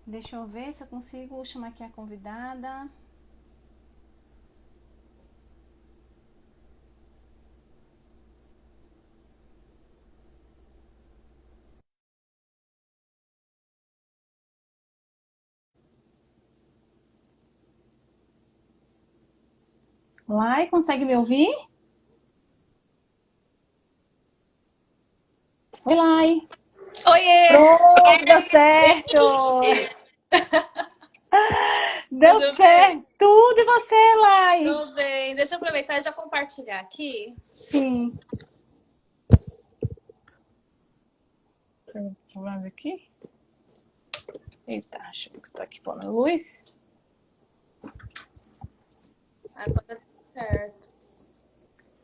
Deixa eu ver se eu consigo chamar aqui a convidada. Lai, consegue me ouvir? Oi, Lai. Oiê! Pronto, deu certo! Deu Tudo bem? certo! Tudo e você, Lai? Tudo bem. Deixa eu aproveitar e já compartilhar aqui. Sim. Vamos aqui. Eita, acho que tô aqui pondo luz. Agora tá certo.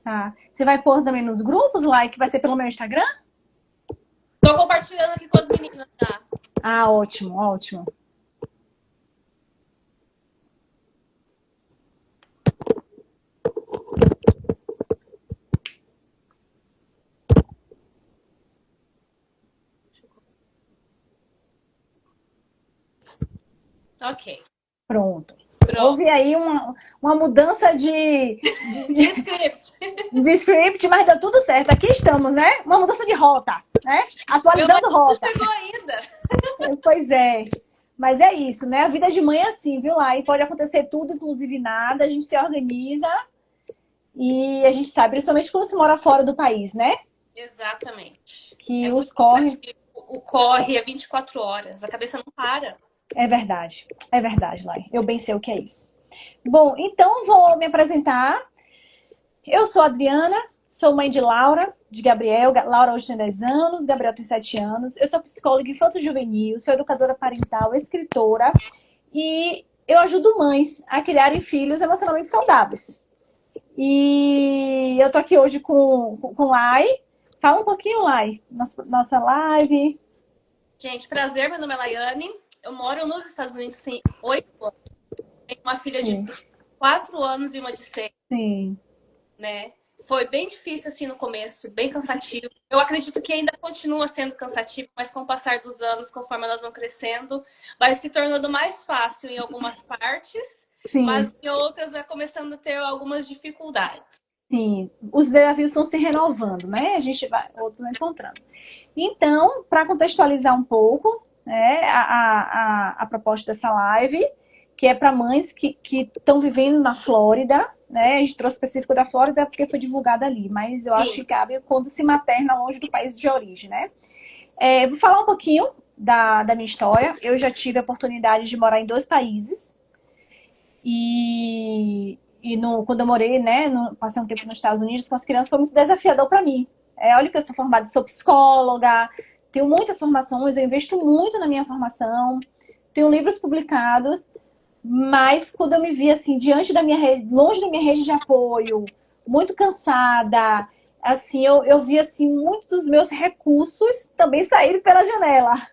Tá. Você vai pôr também nos grupos, Lai, que vai ser pelo meu Instagram? Tô compartilhando aqui com as meninas já. Ah, ótimo, ótimo. Ok. Pronto. Pronto. Houve aí uma mudança De script. de script, mas deu tudo certo. Aqui estamos, né? Uma mudança de rota, né? Meu Atualizando marido não rota. chegou ainda. Pois é. Mas é isso, né? A vida de mãe é assim, viu lá? E pode acontecer tudo, inclusive nada. A gente se organiza e a gente sabe, principalmente quando se mora fora do país, né? Exatamente. É Que os muito corres. cansativo. O corre é 24 horas. A cabeça não para. É verdade, Lai. Eu bem sei o que é isso. Bom, então vou me apresentar. Eu sou a Adriana, sou mãe de Laura, de Gabriel. Laura hoje tem 10 anos, Gabriel tem 7 anos. Eu sou psicóloga infanto-juvenil, sou educadora parental, escritora e eu ajudo mães a criarem filhos emocionalmente saudáveis. E eu tô aqui hoje com Lai. Fala um pouquinho, Lai, nossa live. Gente, prazer. Meu nome é Laiane. Eu moro nos Estados Unidos tem 8 anos. Tenho uma filha de Sim, 4 anos e uma de 6. sim, Né? Foi bem difícil assim no começo, bem cansativo. Eu acredito que ainda continua sendo cansativo, mas com o passar dos anos, conforme elas vão crescendo, vai se tornando mais fácil em algumas partes, sim, mas em outras vai começando a ter algumas dificuldades. sim. Os desafios vão se renovando, né? A gente vai outros encontrando. Então, para contextualizar um pouco, né, a proposta dessa live, que é para mães que estão vivendo na Flórida, né? A gente trouxe específico da Flórida porque foi divulgada ali, mas eu acho Sim, que cabe quando se materna longe do país de origem, né? Vou falar um pouquinho da minha história. Eu já tive a oportunidade de morar em 2 países e quando eu morei, né, passei um tempo nos Estados Unidos com as crianças, foi muito desafiador para mim. Olha que eu sou formada, sou psicóloga, tenho muitas formações, eu investo muito na minha formação, tenho livros publicados, mas quando eu me vi assim, diante da minha rede, longe da minha rede de apoio, muito cansada, assim, eu vi assim, muitos dos meus recursos também saíram pela janela,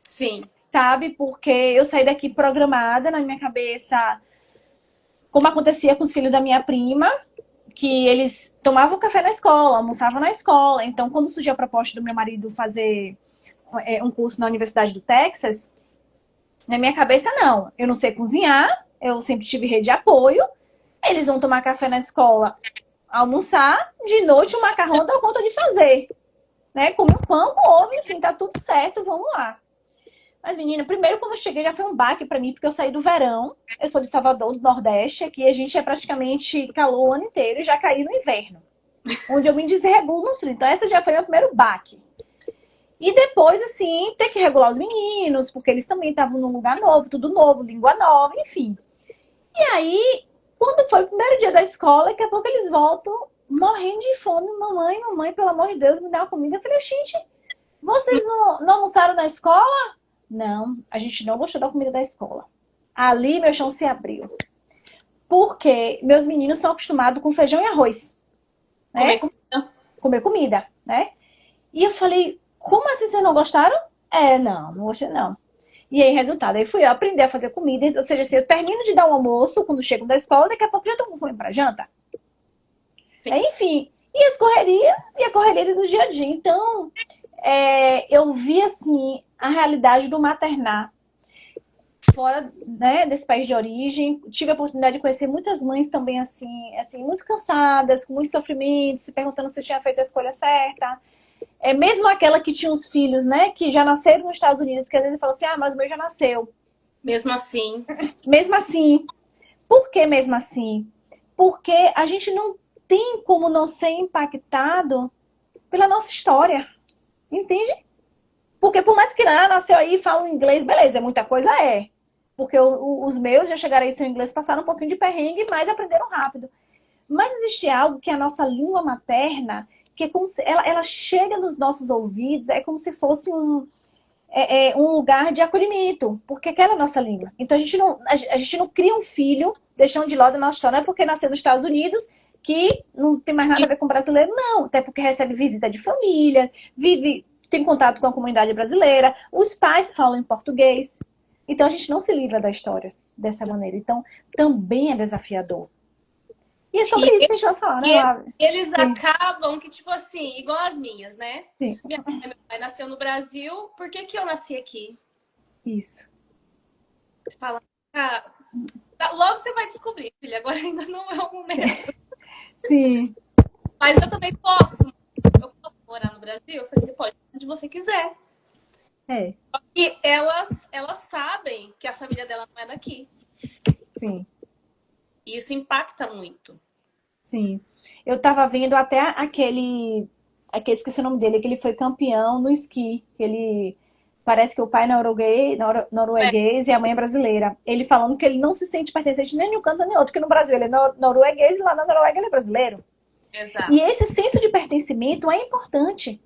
sim, sabe? Porque eu saí daqui programada na minha cabeça, como acontecia com os filhos da minha prima, que eles tomavam café na escola, almoçavam na escola. Então, quando surgiu a proposta do meu marido fazer um curso na Universidade do Texas, na minha cabeça, não. Eu não sei cozinhar, eu sempre tive rede de apoio. Eles vão tomar café na escola, almoçar, de noite o macarrão dá conta de fazer. Né? Comer um pão com ovo, enfim, tá tudo certo, vamos lá. Mas, menina, primeiro quando eu cheguei já foi um baque pra mim, porque eu saí do verão. Eu sou de Salvador, do Nordeste. Aqui a gente é praticamente calor o ano inteiro e já caí no inverno. Onde eu me desregulo no frio. Então, essa já foi o meu primeiro baque. E depois, assim, ter que regular os meninos, porque eles também estavam num lugar novo, tudo novo, língua nova, enfim. E aí, quando foi o primeiro dia da escola, daqui a pouco eles voltam morrendo de fome. Mamãe, pelo amor de Deus, me dá uma comida. Eu falei, gente, vocês não almoçaram na escola? Não, a gente não gostou da comida da escola. Ali meu chão se abriu. Porque meus meninos são acostumados com feijão e arroz, comer né? comida. Comer comida, né? E eu falei, como assim vocês não gostaram? Não gostei não. E aí, resultado, aí fui eu aprender a fazer comida, ou seja, assim, eu termino de dar o almoço quando chego da escola, daqui a pouco já estou com fome para janta. Sim, Enfim, e a correria do dia a dia. Então, eu vi assim a realidade do maternar. fora, né, desse país de origem. Tive a oportunidade de conhecer muitas mães também assim, muito cansadas, com muito sofrimento, se perguntando se tinha feito a escolha certa. Mesmo aquela que tinha os filhos, né, que já nasceram nos Estados Unidos, que às vezes fala assim, mas o meu já nasceu. Mesmo assim. Mesmo assim. Por que mesmo assim? Porque a gente não tem como não ser impactado pela nossa história. Entende? Porque por mais que nasceu aí e fala inglês, beleza, é muita coisa, é. Porque os meus já chegaram aí sem inglês, passaram um pouquinho de perrengue, mas aprenderam rápido. Mas existe algo que é a nossa língua materna, que é como se ela chega nos nossos ouvidos, é como se fosse um lugar de acolhimento, porque aquela é a nossa língua. Então a gente não cria um filho deixando de lado a nossa história, não é porque nasceu nos Estados Unidos que não tem mais nada a ver com brasileiro, não. Até porque recebe visita de família, tem contato com a comunidade brasileira, os pais falam em português. Então a gente não se livra da história dessa maneira. Então também é desafiador. E é sobre isso que a gente vai falar, né, Laura? Eles Sim. acabam que, tipo assim, igual as minhas, né? Sim. Meu pai nasceu no Brasil, por que que eu nasci aqui? Isso. Você fala, logo você vai descobrir, filha, agora ainda não é o momento. Sim. Mas eu também posso. Eu posso morar no Brasil? Eu falei, você pode onde você quiser. É. E elas sabem que a família dela não é daqui. Sim. E isso impacta muito. Sim. Eu tava vendo até esqueci o nome dele, que ele foi campeão no esqui. Que ele parece que o pai é É, norueguês e a mãe é brasileira. Ele falando que ele não se sente pertencente nem de um canto nem outro, que no Brasil ele é norueguês e lá na Noruega ele é brasileiro. E exato. esse senso de pertencimento é importante.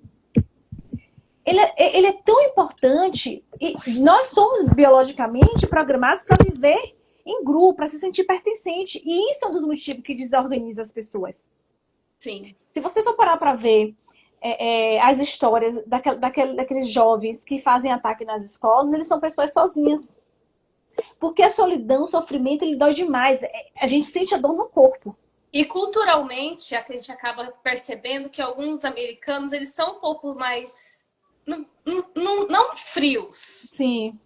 Ele é tão importante e nós somos biologicamente programados para viver em grupo, para se sentir pertencente. E isso é um dos motivos que desorganiza as pessoas. Sim. Se você for parar para ver as histórias daqueles jovens que fazem ataque nas escolas, eles são pessoas sozinhas. Porque a solidão, o sofrimento, ele dói demais. A gente sente a dor no corpo. E culturalmente, a gente acaba percebendo que alguns americanos, eles são um pouco mais, não frios, Sim.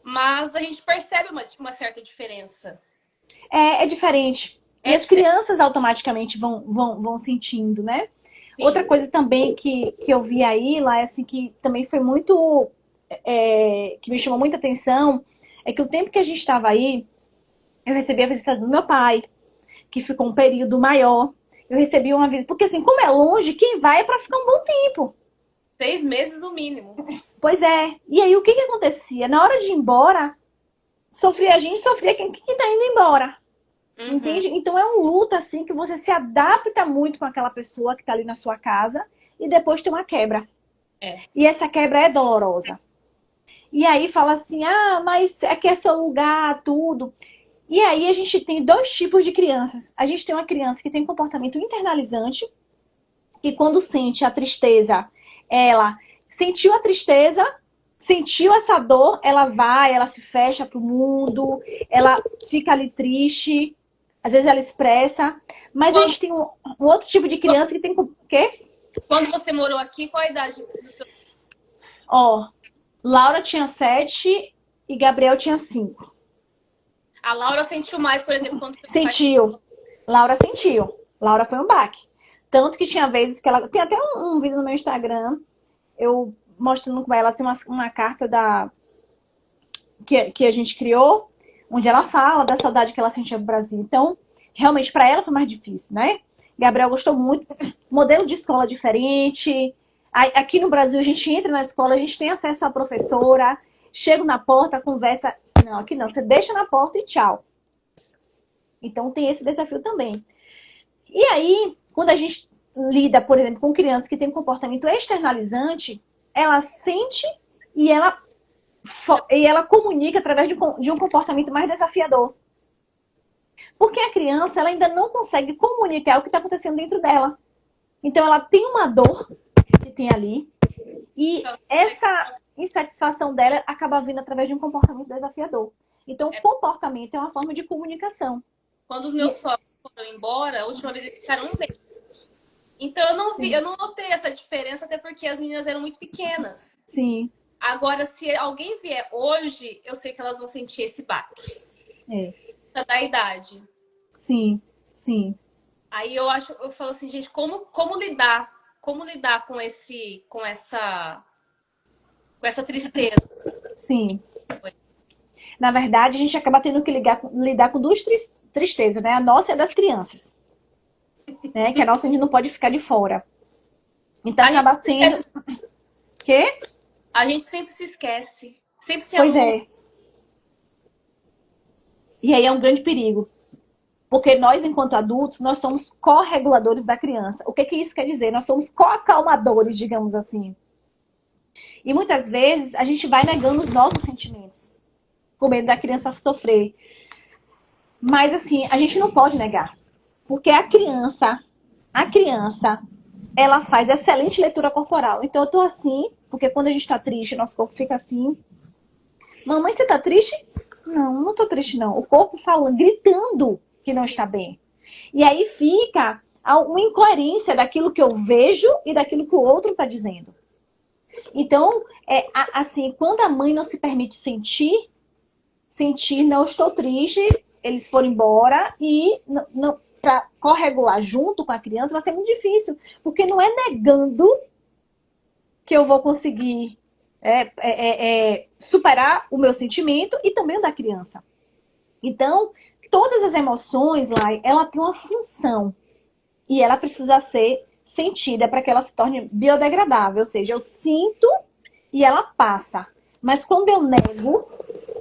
mas a gente percebe uma certa diferença. É diferente. E É as diferente, crianças automaticamente vão sentindo, né? Outra sim. coisa também que eu vi aí, lá, assim, que também foi muito. Que me chamou muita atenção, é que o tempo que a gente estava aí, eu recebi a visita do meu pai, que ficou um período maior. Eu recebi uma visita. Porque, assim, como é longe, quem vai é para ficar um bom tempo. 6 meses o mínimo. Pois é. E aí, o que acontecia? Na hora de ir embora, a gente sofria quem tá indo embora. Uhum. Entende? Então é um luto assim que você se adapta muito com aquela pessoa que está ali na sua casa e depois tem uma quebra. É. E essa quebra é dolorosa. E aí fala assim: mas aqui é seu lugar, tudo. E aí a gente tem dois tipos de crianças. A gente tem uma criança que tem comportamento internalizante, que quando sente a tristeza, ela sentiu a tristeza, sentiu essa dor, ela se fecha pro mundo, ela fica ali triste, às vezes ela expressa, mas a Quando, gente tem um outro tipo de criança que tem o quê? quando você morou aqui, qual a idade do seu... Ó, Laura tinha 7 e Gabriel tinha 5. A Laura sentiu mais, por exemplo, quando seu pai... Sentiu. Laura sentiu. Laura foi um baque. Tanto que tinha vezes que ela. Tem até um vídeo no meu Instagram, eu mostrando com ela assim, uma carta que a gente criou, onde ela fala da saudade que ela sentia do Brasil. Então, realmente, para ela foi mais difícil, né? Gabriel gostou muito. Modelo de escola diferente. Aqui no Brasil, a gente entra na escola, a gente tem acesso à professora, chega na porta, conversa. Não, aqui não. Você deixa na porta e tchau. Então, tem esse desafio também. E aí, quando a gente lida, por exemplo, com crianças que têm um comportamento externalizante, ela sente e ela comunica através de um comportamento mais desafiador. Porque a criança ela ainda não consegue comunicar o que está acontecendo dentro dela. Então ela tem uma dor que tem ali e essa insatisfação dela acaba vindo através de um comportamento desafiador. Então o comportamento é uma forma de comunicação. Quando os E, meus sogros foram embora, a última vez eles ficaram um mês. Então eu não sim, notei essa diferença, até porque as meninas eram muito pequenas. sim. Agora, se alguém vier hoje, eu sei que elas vão sentir esse baque. Da idade. Sim, sim. Aí eu falo assim, gente, como lidar? Como lidar com essa tristeza? Sim. Na verdade, a gente acaba tendo que lidar com duas tristezas, né? A nossa e a das crianças. Né? Que a nossa a gente não pode ficar de fora. Então acaba sendo. Quê? A gente sempre se esquece. Sempre se Pois anula. é. E aí é um grande perigo. Porque nós, enquanto adultos, nós somos correguladores da criança. O que que isso quer dizer? Nós somos coacalmadores, digamos assim. E muitas vezes a gente vai negando os nossos sentimentos, com medo da criança sofrer. Mas assim, a gente não pode negar. Porque a criança, ela faz excelente leitura corporal. Então eu tô assim, porque quando a gente tá triste, nosso corpo fica assim. Mamãe, você tá triste? Não, não tô triste não. O corpo falando, gritando que não está bem. E aí fica uma incoerência daquilo que eu vejo e daquilo que o outro está dizendo. Então, assim, quando a mãe não se permite sentir, não estou triste, eles foram embora e para corregular junto com a criança vai ser muito difícil, porque não é negando que eu vou conseguir superar o meu sentimento e também o da criança. Então, todas as emoções, Lai, ela tem uma função e ela precisa ser sentida para que ela se torne biodegradável, ou seja, eu sinto e ela passa. Mas quando eu nego,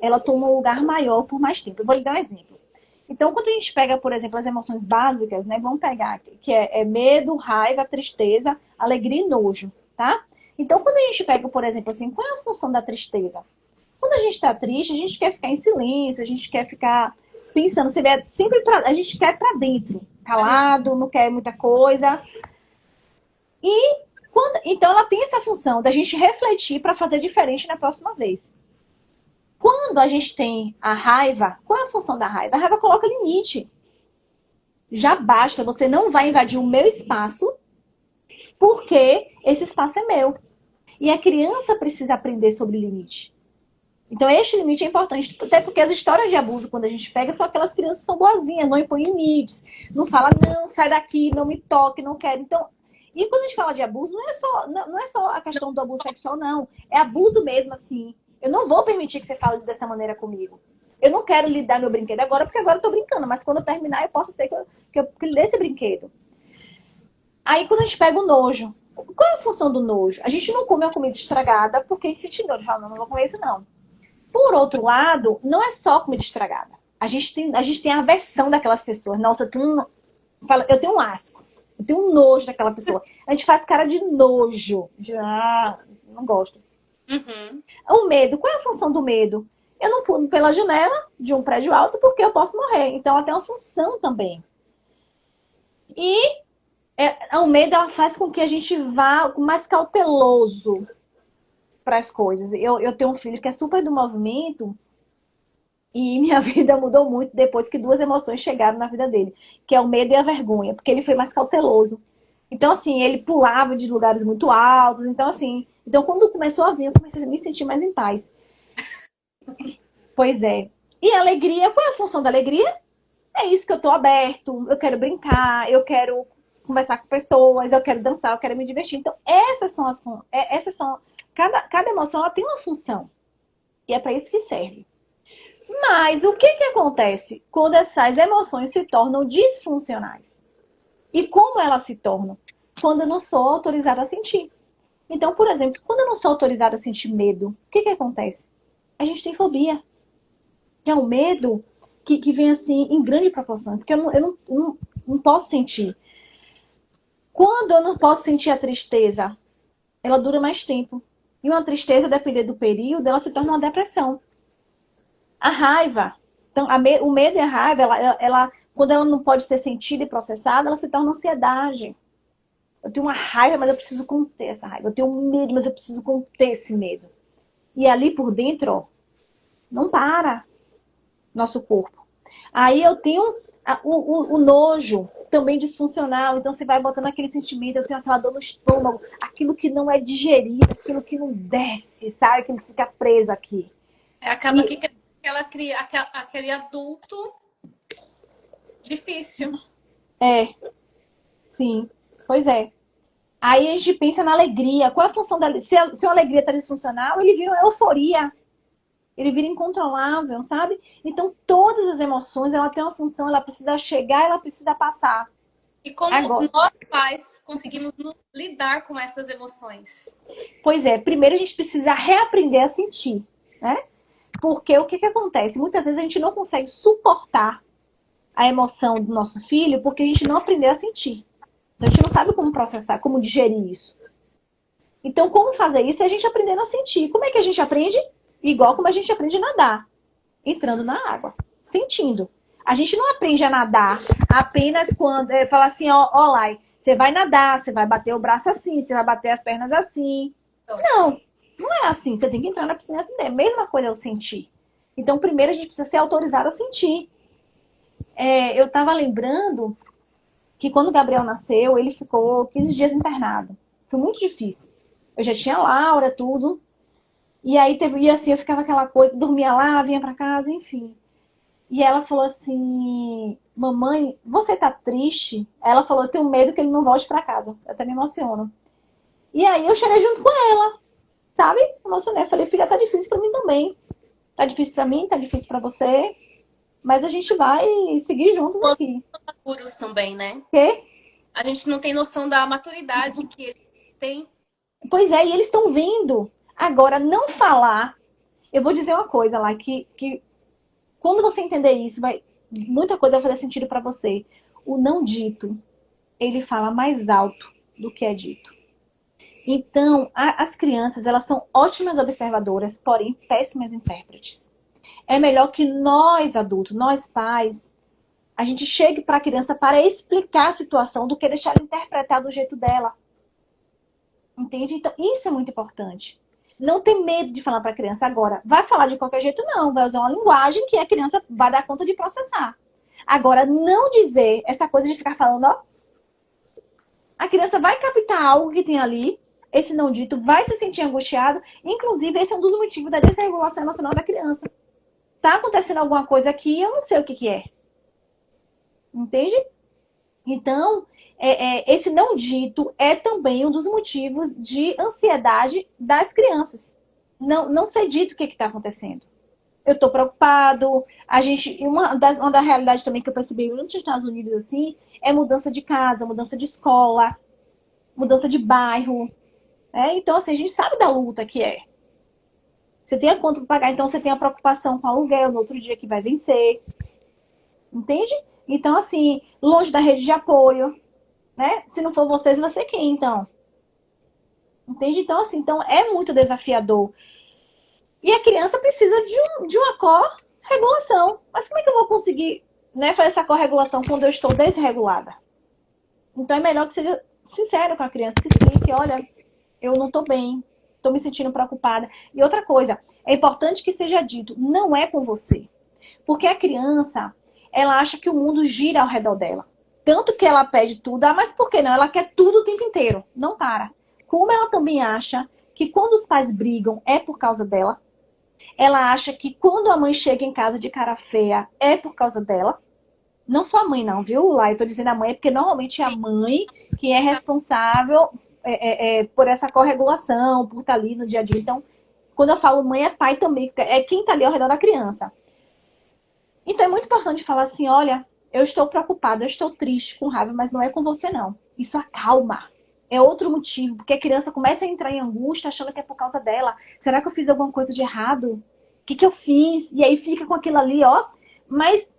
ela toma um lugar maior por mais tempo. Eu vou lhe dar um exemplo. Então, quando a gente pega, por exemplo, as emoções básicas, né? Vamos pegar aqui, que é medo, raiva, tristeza, alegria e nojo, tá? Então, quando a gente pega, por exemplo, assim, qual é a função da tristeza? Quando a gente está triste, a gente quer ficar em silêncio, a gente quer ficar pensando, sempre a gente quer para dentro, calado, não quer muita coisa. Então ela tem essa função da gente refletir para fazer diferente na próxima vez. Quando a gente tem a raiva, qual é a função da raiva? A raiva coloca limite. Já basta, você não vai invadir o meu espaço, porque esse espaço é meu. E a criança precisa aprender sobre limite. Então, este limite é importante, até porque as histórias de abuso, quando a gente pega, são aquelas crianças que são boazinhas, não impõem limites, não fala, não, sai daqui, não me toque, não quero. Então, e quando a gente fala de abuso, não é só a questão do abuso sexual, não. É abuso mesmo, assim. Eu não vou permitir que você fale dessa maneira comigo. Eu não quero lhe dar meu brinquedo agora, porque agora eu tô brincando, mas quando eu terminar, eu posso ser que eu lhe dê esse brinquedo. Aí, quando a gente pega o nojo, qual é a função do nojo? A gente não come a comida estragada porque a gente sente nojo. Fala, não vou comer isso, não. Por outro lado, não é só comida estragada. A gente tem a aversão daquelas pessoas. Nossa, eu tenho um asco. Eu tenho um nojo daquela pessoa. A gente faz cara de nojo. Não gosto. Uhum. O medo. Qual é a função do medo? Eu não pulo pela janela de um prédio alto porque eu posso morrer. Então, ela tem uma função também. E o medo ela faz com que a gente vá mais cauteloso para as coisas. Eu tenho um filho que é super do movimento e minha vida mudou muito depois que duas emoções chegaram na vida dele, que é o medo e a vergonha, porque ele foi mais cauteloso. Então, assim, ele pulava de lugares muito altos. Então, assim, quando começou a vir, eu comecei a me sentir mais em paz. Pois é. E a alegria, qual é a função da alegria? É isso que eu tô aberto, eu quero brincar, eu quero conversar com pessoas, eu quero dançar, eu quero me divertir. Então, essas são cada emoção ela tem uma função. E é para isso que serve. Mas o que acontece quando essas emoções se tornam disfuncionais? E como elas se tornam? Quando eu não sou autorizada a sentir. Então, por exemplo, quando eu não sou autorizada a sentir medo, o que acontece? A gente tem fobia. Que é um medo que vem assim em grande proporção. Porque eu não posso sentir. Quando eu não posso sentir a tristeza, ela dura mais tempo. E uma tristeza, dependendo do período, ela se torna uma depressão. A raiva. Então, o medo e a raiva, quando ela não pode ser sentida e processada, ela se torna ansiedade. Eu tenho uma raiva, mas eu preciso conter essa raiva. Eu tenho um medo, mas eu preciso conter esse medo. E ali por dentro, ó, não para nosso corpo. Aí eu tenho o nojo. também disfuncional, então você vai botando aquele sentimento, eu tenho aquela dor no estômago, aquilo que não é digerido, aquilo que não desce, sabe? Aquilo que fica preso aqui. Acaba que ela cria aquele adulto difícil. É, sim, pois é. Aí a gente pensa na alegria. Qual é a função da se a alegria está disfuncional, ele vira uma euforia. Ele vira incontrolável, sabe? Então, todas as emoções, ela tem uma função, ela precisa chegar, ela precisa passar. E como Agora, nós pais conseguimos lidar com essas emoções? pois é, primeiro a gente precisa reaprender a sentir, né? Porque o que que acontece? Muitas vezes a gente não consegue suportar a emoção do nosso filho porque a gente não aprendeu a sentir. Então, a gente não sabe como processar, como digerir isso. Então, como fazer isso é a gente aprendendo a sentir. Como é que a gente aprende? Igual como a gente aprende a nadar. Entrando na água, sentindo. A gente não aprende a nadar apenas quando fala assim, ó, Lai, você vai nadar, você vai bater o braço assim, você vai bater as pernas assim. Não, não é assim. Você tem que entrar na piscina e aprender. Mesma coisa é o sentir. Então, primeiro a gente precisa ser autorizado a sentir. Eu estava lembrando que quando o Gabriel nasceu, ele ficou 15 dias internado. Foi muito difícil. Eu já tinha Laura, tudo. E aí e assim, eu ficava aquela coisa, dormia lá, vinha pra casa, enfim. E ela falou assim, mamãe, você tá triste? Ela falou, eu tenho medo que ele não volte pra casa. Eu até me emociono. E aí eu chorei junto com ela, sabe? Emocionei. Falei, filha, tá difícil pra mim também. Tá difícil pra mim, tá difícil pra você. Mas a gente vai seguir juntos Todos aqui. maduros também, né? Porque, A gente não tem noção da maturidade que ele tem. pois é, e eles estão vindo. Agora, não falar. Eu vou dizer uma coisa lá, que quando você entender isso, muita coisa vai fazer sentido pra você. O não dito, ele fala mais alto do que é dito. Então, as crianças, elas são ótimas observadoras, porém péssimas intérpretes. É melhor que nós adultos, nós pais, a gente chegue para a criança para explicar a situação do que deixar ela interpretar do jeito dela. Entende? Então, isso é muito importante. Não tem medo de falar para a criança agora. Vai falar de qualquer jeito, não. Vai usar uma linguagem que a criança vai dar conta de processar. Agora, não dizer essa coisa de ficar falando, ó. A criança vai captar algo que tem ali, esse não dito, vai se sentir angustiado. Inclusive, esse é um dos motivos da desregulação emocional da criança. Tá acontecendo alguma coisa aqui, eu não sei o que é. Entende? Então, esse não dito é também um dos motivos de ansiedade das crianças. Não ser dito o que está acontecendo. Eu estou preocupado. Uma da realidade também que eu percebi nos Estados Unidos assim é mudança de casa, mudança de escola, mudança de bairro. Então, assim, a gente sabe da luta que é. Você tem a conta para pagar, então você tem a preocupação com o aluguel no outro dia que vai vencer. Entende? Então, assim, longe da rede de apoio, né? Se não for vocês, vai ser quem, então? Entende? Então, assim, então é muito desafiador. E a criança precisa de uma corregulação. Mas como é que eu vou conseguir, né, fazer essa corregulação quando eu estou desregulada? Então é melhor que seja sincero com a criança, que explique, olha, eu não estou bem, estou me sentindo preocupada. E outra coisa, é importante que seja dito, não é com você. Porque a criança, ela acha que o mundo gira ao redor dela. Tanto que ela pede tudo, mas por que não? Ela quer tudo o tempo inteiro, não para. Como ela também acha que quando os pais brigam é por causa dela, ela acha que quando a mãe chega em casa de cara feia é por causa dela. Não só a mãe não, viu? Lá eu tô dizendo a mãe, porque normalmente é a mãe que é responsável por essa corregulação, por estar ali no dia a dia. Então, quando eu falo mãe, é pai também, é quem tá ali ao redor da criança. Então é muito importante falar assim, olha, eu estou preocupada, eu estou triste, com raiva, mas não é com você não. Isso acalma. É outro motivo, porque a criança começa a entrar em angústia achando que é por causa dela. Será que eu fiz alguma coisa de errado? O que eu fiz? E aí fica com aquilo ali, ó. Mas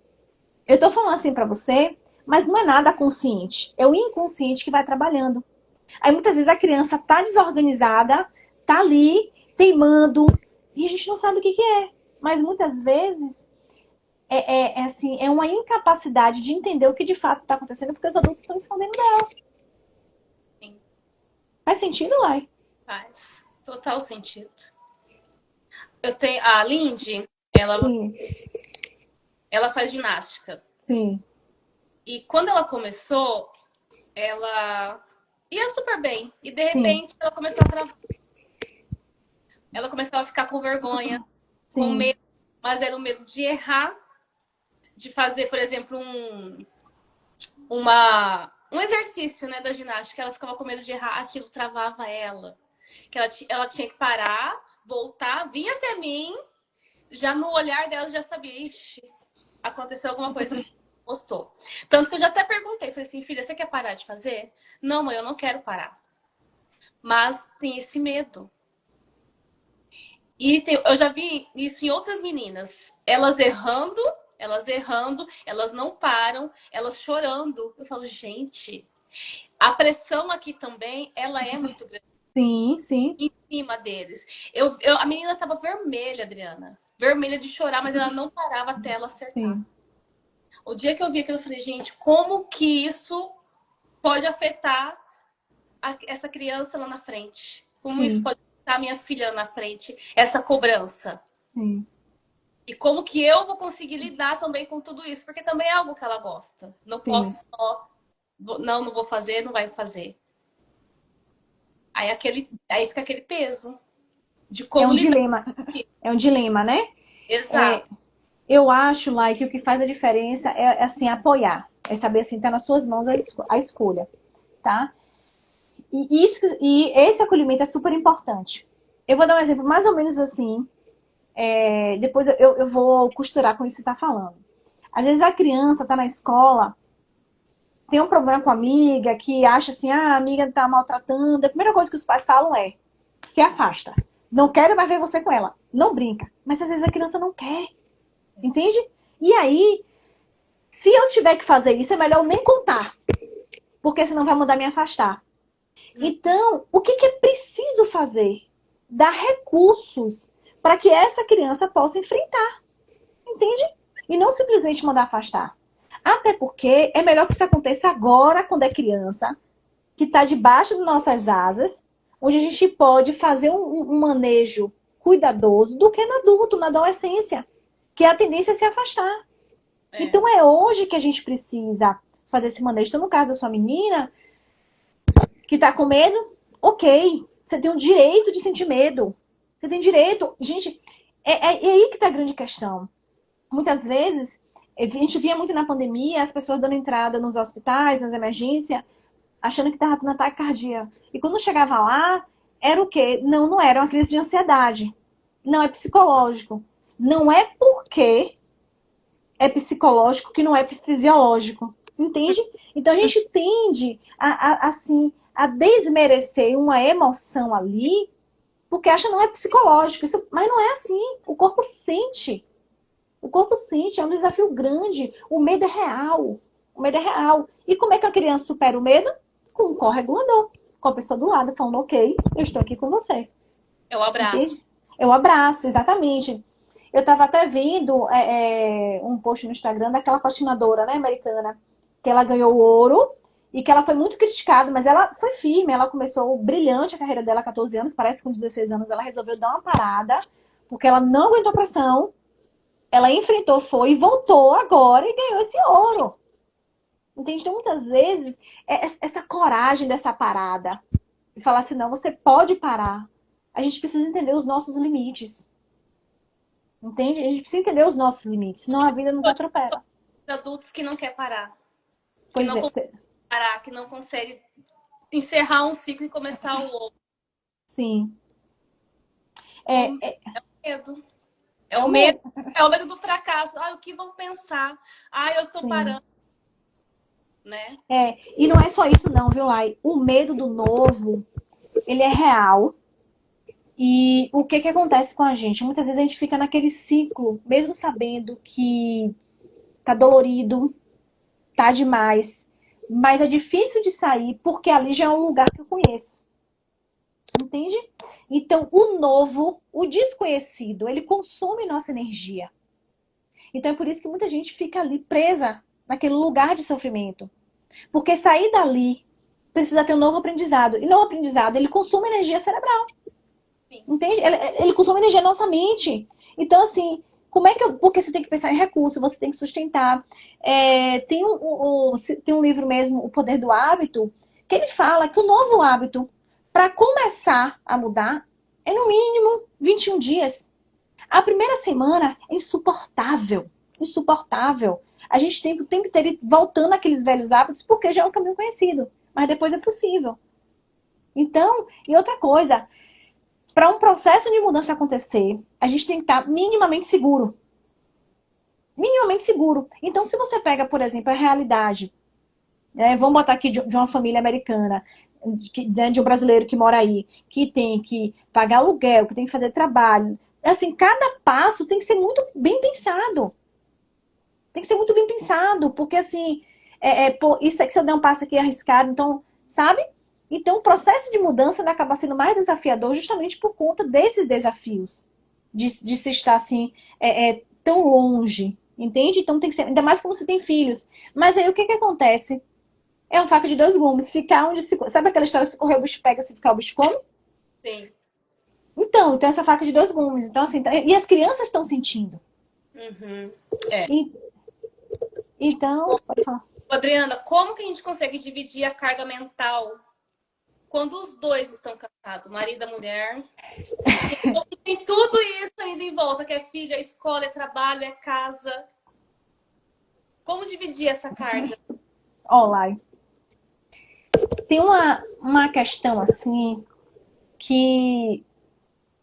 eu tô falando assim pra você, mas não é nada consciente. É o inconsciente que vai trabalhando. Aí muitas vezes a criança tá desorganizada, tá ali, teimando, e a gente não sabe o que é. Mas muitas vezes assim, é uma incapacidade de entender o que de fato está acontecendo porque os adultos estão escondendo dela. Sim. Faz sentido, Lai? Faz total sentido. Eu tenho a Lindy, Sim, ela faz ginástica. sim. E quando ela começou, ela ia super bem. E de Sim, repente ela começou a travar. Ela começava a ficar com vergonha, com sim, medo, mas era o medo de errar, de fazer, por exemplo, um exercício, né, da ginástica. Ela ficava com medo de errar, aquilo travava ela. Que ela tinha que parar, voltar, vir até mim, já no olhar dela já sabia, ixi, aconteceu alguma coisa que gostou. Tanto que eu já até perguntei, falei assim, filha, você quer parar de fazer? Não, mãe, eu não quero parar. Mas tem esse medo. E eu já vi isso em outras meninas. Elas não param, elas chorando. Eu falo, gente, a pressão aqui também, ela é muito grande sim, sim, em cima deles. A menina tava vermelha, Adriana. Vermelha de chorar, mas ela não parava até ela acertar. sim, O dia que eu vi aquilo, eu falei, gente, como que isso pode afetar essa criança lá na frente? Como isso sim, pode afetar a minha filha lá na frente? Essa cobrança. sim, E como que eu vou conseguir lidar também com tudo isso? Porque também é algo que ela gosta. Não sim. posso só, não vou fazer, não vai fazer. Aí fica aquele peso de É como um lidar dilema, com isso. é um dilema, né? É, Exato. eu acho, Lai, que o que faz a diferença é, assim, apoiar. É saber, assim, tá nas suas mãos a escolha, tá? E esse acolhimento é super importante. Eu vou dar um exemplo mais ou menos assim, depois eu vou costurar com isso que você tá falando. Às vezes a criança tá na escola, tem um problema com a amiga, que acha assim, ah, a amiga tá maltratando. A primeira coisa que os pais falam é, se afasta. Não quero mais ver você com ela. Não brinca. Mas às vezes a criança não quer, entende? E aí, se eu tiver que fazer isso, é melhor eu nem contar, porque senão vai mandar me afastar. Então, o que é preciso fazer? Dar recursos para que essa criança possa enfrentar, entende? E não simplesmente mandar afastar. Até porque é melhor que isso aconteça agora, quando é criança, que está debaixo de nossas asas, onde a gente pode fazer um manejo cuidadoso do que no adulto, na adolescência, que a tendência é se afastar. É. Então é hoje que a gente precisa fazer esse manejo. Então, no caso da sua menina, que está com medo, ok. Você tem o direito de sentir medo. Você tem direito. Gente, é aí que está a grande questão. Muitas vezes, a gente via muito na pandemia as pessoas dando entrada nos hospitais, nas emergências, achando que estava tendo ataque cardíaco. E quando chegava lá, era o quê? Não, não era uma crise de ansiedade. Não, é psicológico. Não é porque é psicológico que não é fisiológico. Entende? Então a gente tende assim, a desmerecer uma emoção ali porque acha que não é psicológico. Isso, mas não é assim. O corpo sente. O corpo sente, é um desafio grande. O medo é real. O medo é real. E como é que a criança supera o medo? Com um corregulador. Com a pessoa do lado, falando, ok, eu estou aqui com você. É o abraço. Entende? Eu abraço, exatamente. Eu estava até vendo um post no Instagram daquela patinadora, né, americana, que ela ganhou ouro e que ela foi muito criticada, mas ela foi firme, ela começou brilhante a carreira dela, 14 anos, parece que com 16 anos ela resolveu dar uma parada, porque ela não aguentou pressão, ela enfrentou, foi e voltou agora e ganhou esse ouro. Entende? Então, muitas vezes, essa coragem dessa parada, e falar assim, não, você pode parar. A gente precisa entender os nossos limites. Entende? A gente precisa entender os nossos limites, senão a vida nos atropela. Adultos que não quer parar, que Pois não é, consegue parar, que não consegue encerrar um ciclo e começar o outro. sim. O É, é, medo. É é o o medo. medo. É o medo do fracasso. Ah, o que vão pensar? Ah, eu tô Sim. parando, né? E não é só isso não, viu, Lai? O medo do novo, ele é real. E o que acontece com a gente? Muitas vezes a gente fica naquele ciclo, mesmo sabendo que tá dolorido, tá demais, mas é difícil de sair porque ali já é um lugar que eu conheço. Entende? Então, o novo, o desconhecido, ele consome nossa energia. Então, é por isso que muita gente fica ali presa naquele lugar de sofrimento. Porque sair dali precisa ter um novo aprendizado. E novo aprendizado, ele consome energia cerebral. Sim. Entende? Ele consome energia da nossa mente. Então, assim, Como é que eu... Porque você tem que pensar em recurso, você tem que sustentar. Tem um livro mesmo, O Poder do Hábito, que ele fala que o novo hábito, para começar a mudar, é no mínimo 21 dias. A primeira semana é insuportável. Insuportável. A gente tem o tempo inteiro voltando àqueles velhos hábitos, porque já é um caminho conhecido. Mas depois é possível. Então, e outra coisa, para um processo de mudança acontecer, a gente tem que estar minimamente seguro. Minimamente seguro. Então, se você pega, por exemplo, a realidade, vamos botar aqui de uma família americana, de um brasileiro que mora aí, que tem que pagar aluguel, que tem que fazer trabalho. Assim, cada passo tem que ser muito bem pensado. Tem que ser muito bem pensado, porque assim, isso é que se eu der um passo aqui arriscado, então, sabe? Então, o processo de mudança acaba sendo mais desafiador justamente por conta desses desafios. De se estar assim, tão longe. Entende? Então tem que ser, ainda mais quando você tem filhos. Mas aí o que acontece? É uma faca de dois gumes. Ficar onde se. Sabe aquela história, se correr o bicho pega, se ficar o bicho come? Sim. Então essa faca de dois gumes. Então, assim, e as crianças estão sentindo. Uhum. Então, pode falar. Adriana, como que a gente consegue dividir a carga mental quando os dois estão cansados, marido e mulher? E tem tudo isso ainda em volta, que é filho, é escola, é trabalho, é casa. Como dividir essa carga? Olá. Tem uma questão assim que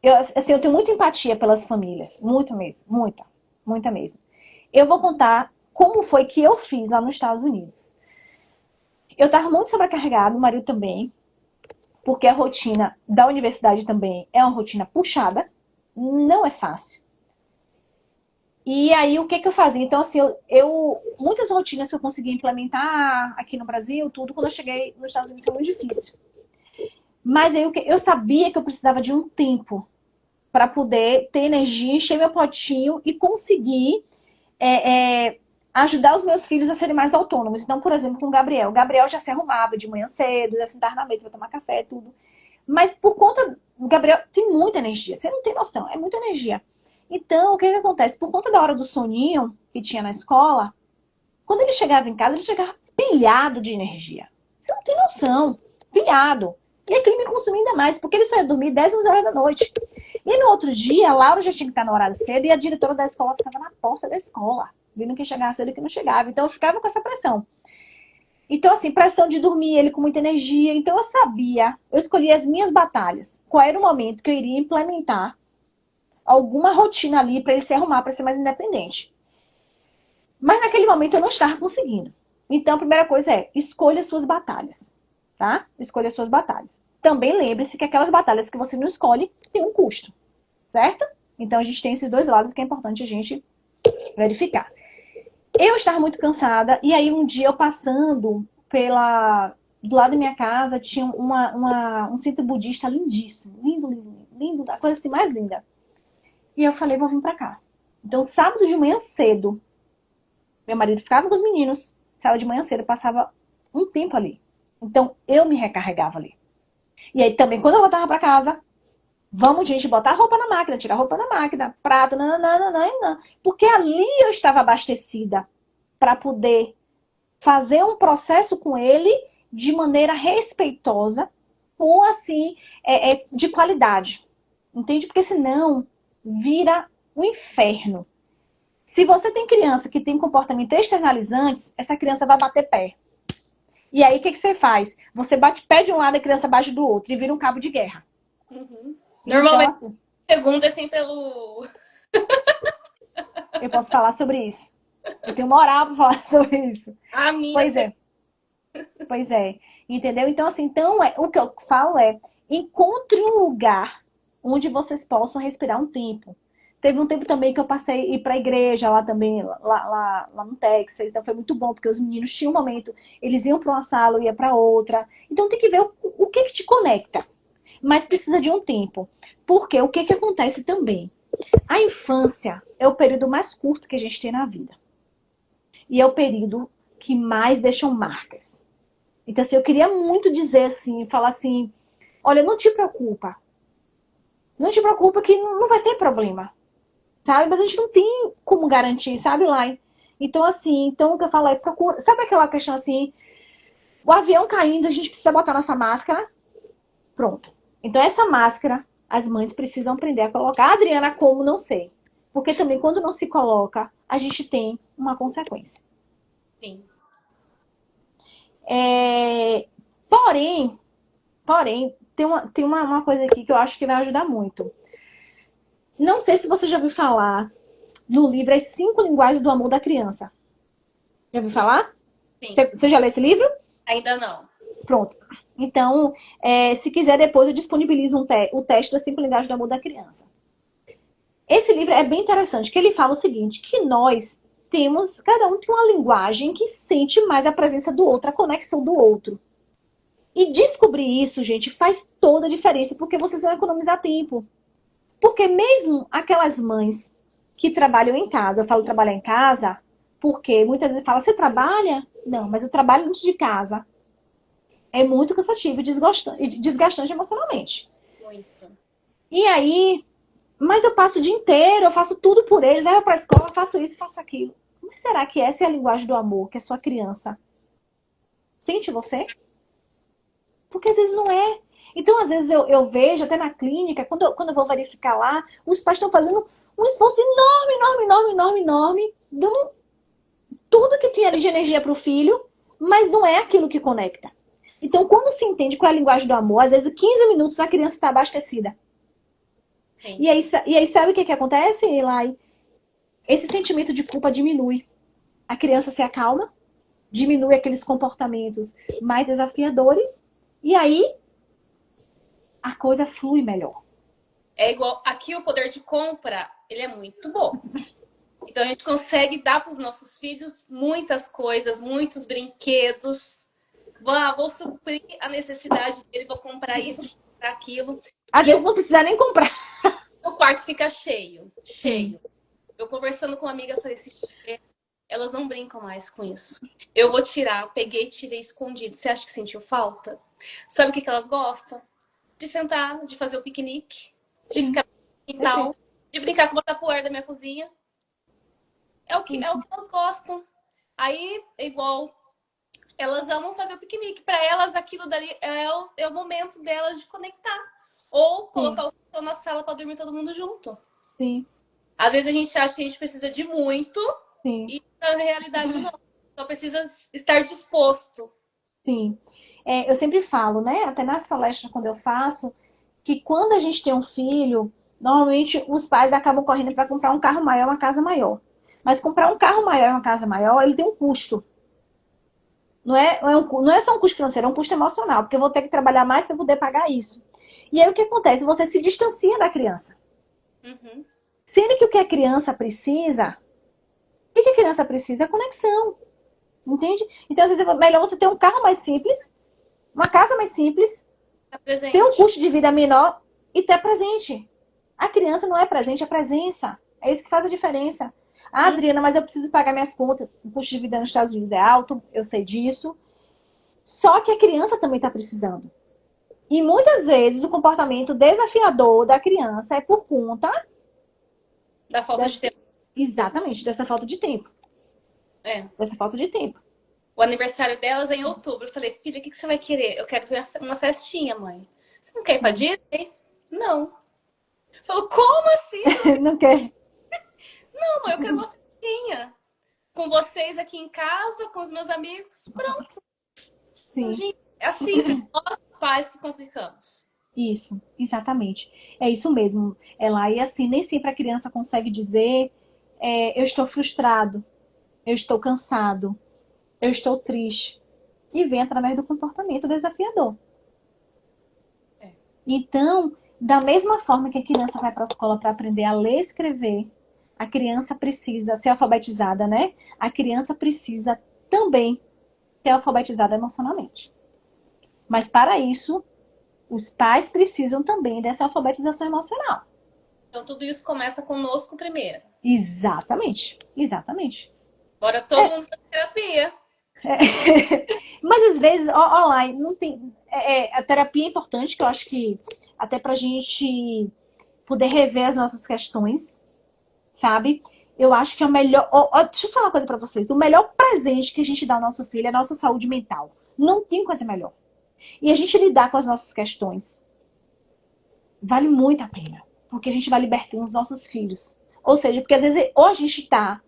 eu tenho muita empatia pelas famílias, muito mesmo, muita mesmo. Eu vou contar como foi que eu fiz lá nos Estados Unidos. Eu estava muito sobrecarregada, o marido também, porque a rotina da universidade também é uma rotina puxada, não é fácil. E aí, o que eu fazia? Então, assim, muitas rotinas que eu consegui implementar aqui no Brasil, tudo, quando eu cheguei nos Estados Unidos foi muito difícil. Mas aí, eu sabia que eu precisava de um tempo para poder ter energia, encher meu potinho e conseguir ajudar os meus filhos a serem mais autônomos. Então, por exemplo, com o Gabriel. O Gabriel já se arrumava de manhã cedo, já sentava na mesa para tomar café, tudo. Mas por conta... O Gabriel tem muita energia. Você não tem noção, é muita energia. Então, o que acontece? Por conta da hora do soninho que tinha na escola, quando ele chegava em casa, ele chegava pilhado de energia. Você não tem noção. Pilhado. E aquilo me consumia ainda mais, porque ele só ia dormir 10, 11 horas da noite. E no outro dia, a Laura já tinha que estar no horário cedo e a diretora da escola ficava na porta da escola, vendo quem chegava cedo e quem não chegava. Então, eu ficava com essa pressão. Então, assim, pressão de dormir, ele com muita energia. Então, eu escolhi as minhas batalhas. Qual era o momento que eu iria implementar alguma rotina ali para ele se arrumar, para ser mais independente. Mas naquele momento eu não estava conseguindo. Então a primeira coisa é, escolha suas batalhas, tá? Escolha suas batalhas. Também lembre-se que aquelas batalhas que você não escolhe têm um custo, certo? Então a gente tem esses dois lados que é importante a gente verificar. Eu estava muito cansada e aí um dia eu passando do lado da minha casa tinha um centro budista lindíssimo, lindo, a coisa assim mais linda. E eu falei, vou vir pra cá. Então, sábado de manhã cedo, meu marido ficava com os meninos, sábado de manhã cedo, passava um tempo ali. Então, eu me recarregava ali. E aí também, quando eu voltava pra casa, vamos, gente, botar a roupa na máquina, tirar a roupa da máquina, prato, nananana. Porque ali eu estava abastecida para poder fazer um processo com ele de maneira respeitosa, com assim, de qualidade. Entende? Porque senão vira um inferno. Se você tem criança que tem comportamento externalizantes, essa criança vai bater pé. E aí, o que você faz? Você bate pé de um lado e a criança bate do outro. E vira um cabo de guerra. Uhum. Normalmente, então, assim, segundo é sempre pelo... eu posso falar sobre isso. Eu tenho moral para falar sobre isso. A minha Pois é. Pois é. Entendeu? Então, assim, o que eu falo é, encontre um lugar onde vocês possam respirar um tempo. Teve um tempo também que eu passei a ir para a igreja lá também, lá no Texas. Então foi muito bom, porque os meninos tinham um momento, eles iam para uma sala, eu ia para outra. Então tem que ver o que te conecta. Mas precisa de um tempo. Porque o que acontece também? A infância é o período mais curto que a gente tem na vida. E é o período que mais deixam marcas. Então, assim, eu queria muito dizer assim, falar assim, olha, não te preocupa. Não te preocupa que não vai ter problema. sabe? Mas a gente não tem como garantir, sabe, Lai? Então, assim, então o que eu falo é procura. Sabe aquela questão assim, o avião caindo, a gente precisa botar nossa máscara? Pronto. Então, essa máscara, as mães precisam aprender a colocar. Adriana, como? Não sei. Porque também, quando não se coloca, a gente tem uma consequência. Sim. Porém, tem uma coisa aqui que eu acho que vai ajudar muito. Não sei se você já ouviu falar no livro As 5 Linguagens do Amor da Criança. Já ouviu falar? Sim. Você já leu esse livro? Ainda não. Pronto. Então, se quiser, depois eu disponibilizo o teste das 5 Linguagens do Amor da Criança. Esse livro é bem interessante, que ele fala o seguinte, que nós temos, cada um tem uma linguagem que sente mais a presença do outro, a conexão do outro. E descobrir isso, gente, faz toda a diferença, porque vocês vão economizar tempo. Porque mesmo aquelas mães que trabalham em casa, eu falo trabalhar em casa, porque muitas vezes fala, você trabalha? Não, mas eu trabalho dentro de casa. É muito cansativo e desgastante emocionalmente. Muito. E aí, mas eu passo o dia inteiro, eu faço tudo por ele, levo pra escola, faço isso, faço aquilo. Mas será que essa é a linguagem do amor que a sua criança sente você? Porque às vezes não é. Então, às vezes eu vejo, até na clínica, quando eu vou verificar lá, os pais estão fazendo um esforço enorme, dando tudo que tinha ali de energia pro filho, mas não é aquilo que conecta. Então, quando se entende qual é a linguagem do amor, às vezes 15 minutos a criança está abastecida. E aí, sabe o que acontece, Eli? Esse sentimento de culpa diminui. A criança se acalma, diminui aqueles comportamentos mais desafiadores, e aí a coisa flui melhor. É igual, aqui o poder de compra, ele é muito bom. Então a gente consegue dar para os nossos filhos muitas coisas, muitos brinquedos. Vou suprir a necessidade dele, vou comprar isso, comprar aquilo. Às vezes não precisa nem comprar. O quarto fica cheio. Eu conversando com uma amiga, falei assim, elas não brincam mais com isso. Eu vou tirar, peguei e tirei escondido. Você acha que sentiu falta? Sabe o que elas gostam? De sentar, de fazer o piquenique, de ficar no quintal, de brincar com o tapoer da minha cozinha. É o que elas gostam. Aí, igual, elas amam fazer o piquenique. Para elas, aquilo dali é o momento delas de conectar. Ou colocar o cachorro na sala para dormir todo mundo junto. Sim. Às vezes a gente acha que a gente precisa de muito. Sim. E na realidade não. Só precisa estar disposto. Sim. Eu sempre falo, né? Até nas palestras quando eu faço, que quando a gente tem um filho, normalmente os pais acabam correndo para comprar um carro maior, uma casa maior. Mas comprar um carro maior e uma casa maior, ele tem um custo. Não é só um custo financeiro, é um custo emocional, porque eu vou ter que trabalhar mais para poder pagar isso. E aí o que acontece? Você se distancia da criança. Uhum. Sendo que o que a criança precisa, o que a criança precisa é conexão. Entende? Então, às vezes, é melhor você ter um carro mais simples, uma casa mais simples, ter um custo de vida menor e ter presente. A criança não é presente, é presença. É isso que faz a diferença. Ah, Adriana, mas eu preciso pagar minhas contas. O custo de vida nos Estados Unidos é alto, eu sei disso. Só que a criança também está precisando. E muitas vezes o comportamento desafiador da criança é por conta da falta de tempo. Exatamente, dessa falta de tempo. Dessa falta de tempo. O aniversário delas é em outubro. Eu falei, filha, o que você vai querer? Eu quero ver uma festinha, mãe. Você não quer ir pra Disney? Não. Falou, como assim? Não quer? Não, mãe, eu quero uma festinha. Com vocês aqui em casa, com os meus amigos. Pronto. Sim. Gente, é assim, nós pais que complicamos. Isso, exatamente. É isso mesmo. Ela, e assim, nem sempre a criança consegue dizer eu estou frustrado, eu estou cansado, eu estou triste. E vem através do comportamento desafiador. Então, da mesma forma que a criança vai para a escola para aprender a ler e escrever, a criança precisa ser alfabetizada, né? A criança precisa também ser alfabetizada emocionalmente. Mas para isso, os pais precisam também dessa alfabetização emocional. Então tudo isso começa conosco primeiro. Exatamente, exatamente. Bora todo mundo fazer terapia. Mas às vezes, online, não tem. A terapia é importante, que eu acho que até pra gente poder rever as nossas questões, sabe? Eu acho que é o melhor. Deixa eu falar uma coisa pra vocês. O melhor presente que a gente dá ao nosso filho é a nossa saúde mental. Não tem coisa melhor. E a gente lidar com as nossas questões vale muito a pena. Porque a gente vai libertando os nossos filhos. Ou seja, porque às vezes ou a gente tá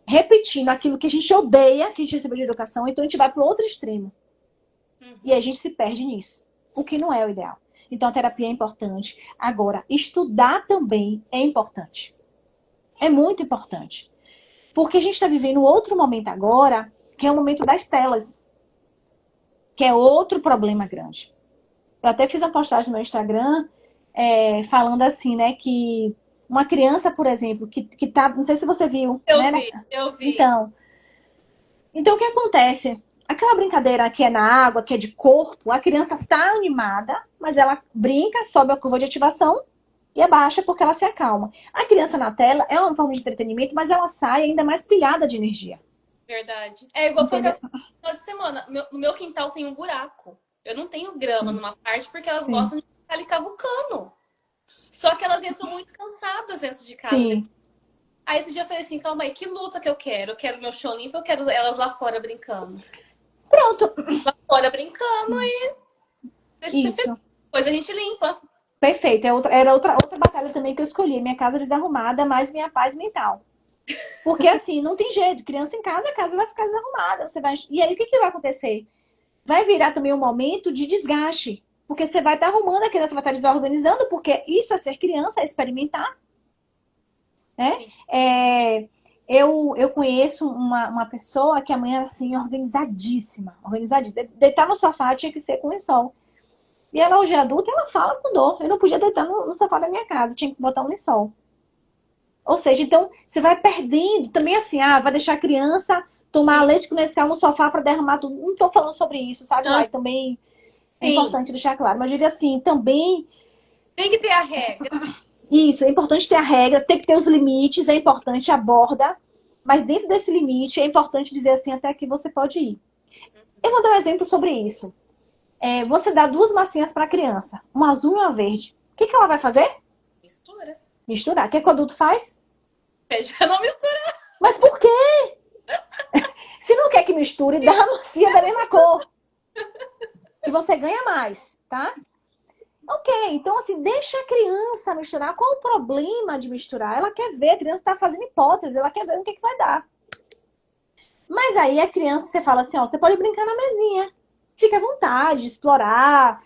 repetindo aquilo que a gente odeia, que a gente recebeu de educação, então a gente vai pro outro extremo. E a gente se perde nisso. O que não é o ideal. Então a terapia é importante. Agora, estudar também é importante. É muito importante. Porque a gente está vivendo outro momento agora, que é o momento das telas. Que é outro problema grande. Eu até fiz uma postagem no meu Instagram falando assim, né, que uma criança, por exemplo, que tá, não sei se você viu, Eu né? vi, eu vi. Então o que acontece? Aquela brincadeira que é na água, que é de corpo, a criança tá animada, mas ela brinca, sobe a curva de ativação e abaixa porque ela se acalma. A criança na tela é uma forma de entretenimento, mas ela sai ainda mais pilhada de energia. Verdade. É igual foi Entendeu? no final de semana. No meu quintal tem um buraco. Eu não tenho grama Sim. numa parte porque elas Sim. gostam de ficar ali cavucando. Só que elas entram muito cansadas dentro de casa. Sim. Aí esse dia eu falei assim, calma aí, que luta que eu quero? Eu quero meu chão limpo, eu quero elas lá fora brincando. Pronto. Lá fora brincando e deixa sempre. Isso. Depois a gente limpa. Perfeito. Era outra batalha também que eu escolhi. Minha casa desarrumada, mais minha paz mental. Porque assim, não tem jeito. Criança em casa, a casa vai ficar desarrumada. Você vai... E aí, o que vai acontecer? Vai virar também um momento de desgaste. Porque você vai estar arrumando, a criança vai estar desorganizando, porque isso é ser criança, é experimentar. Né? Eu conheço uma pessoa que a mãe era assim, organizadíssima. Organizadíssima. Deitar no sofá tinha que ser com lençol. E ela hoje é adulta, ela fala com dor. Eu não podia deitar no sofá da minha casa, tinha que botar um lençol. Ou seja, então você vai perdendo. Também assim, vai deixar a criança tomar leite condensado no sofá para derramar tudo. Não estou falando sobre isso, sabe, Lai? Também é Sim. importante deixar claro. Mas eu diria assim, também Tem que ter a regra. isso, é importante ter a regra, tem que ter os limites, é importante a borda, mas dentro desse limite é importante dizer assim até que você pode ir. Eu vou dar um exemplo sobre isso. Você dá duas massinhas para a criança, uma azul e uma verde. O que ela vai fazer? Mistura. Misturar. O que o adulto faz? Pede pra não misturar. Mas por quê? Se não quer que misture, dá a massinha da mesma cor. Que você ganha mais, tá? Ok, então assim, deixa a criança misturar. Qual o problema de misturar? Ela quer ver, a criança está fazendo hipótese, ela quer ver o que vai dar. Mas aí a criança, você fala assim, você pode brincar na mesinha. Fica à vontade, explorar,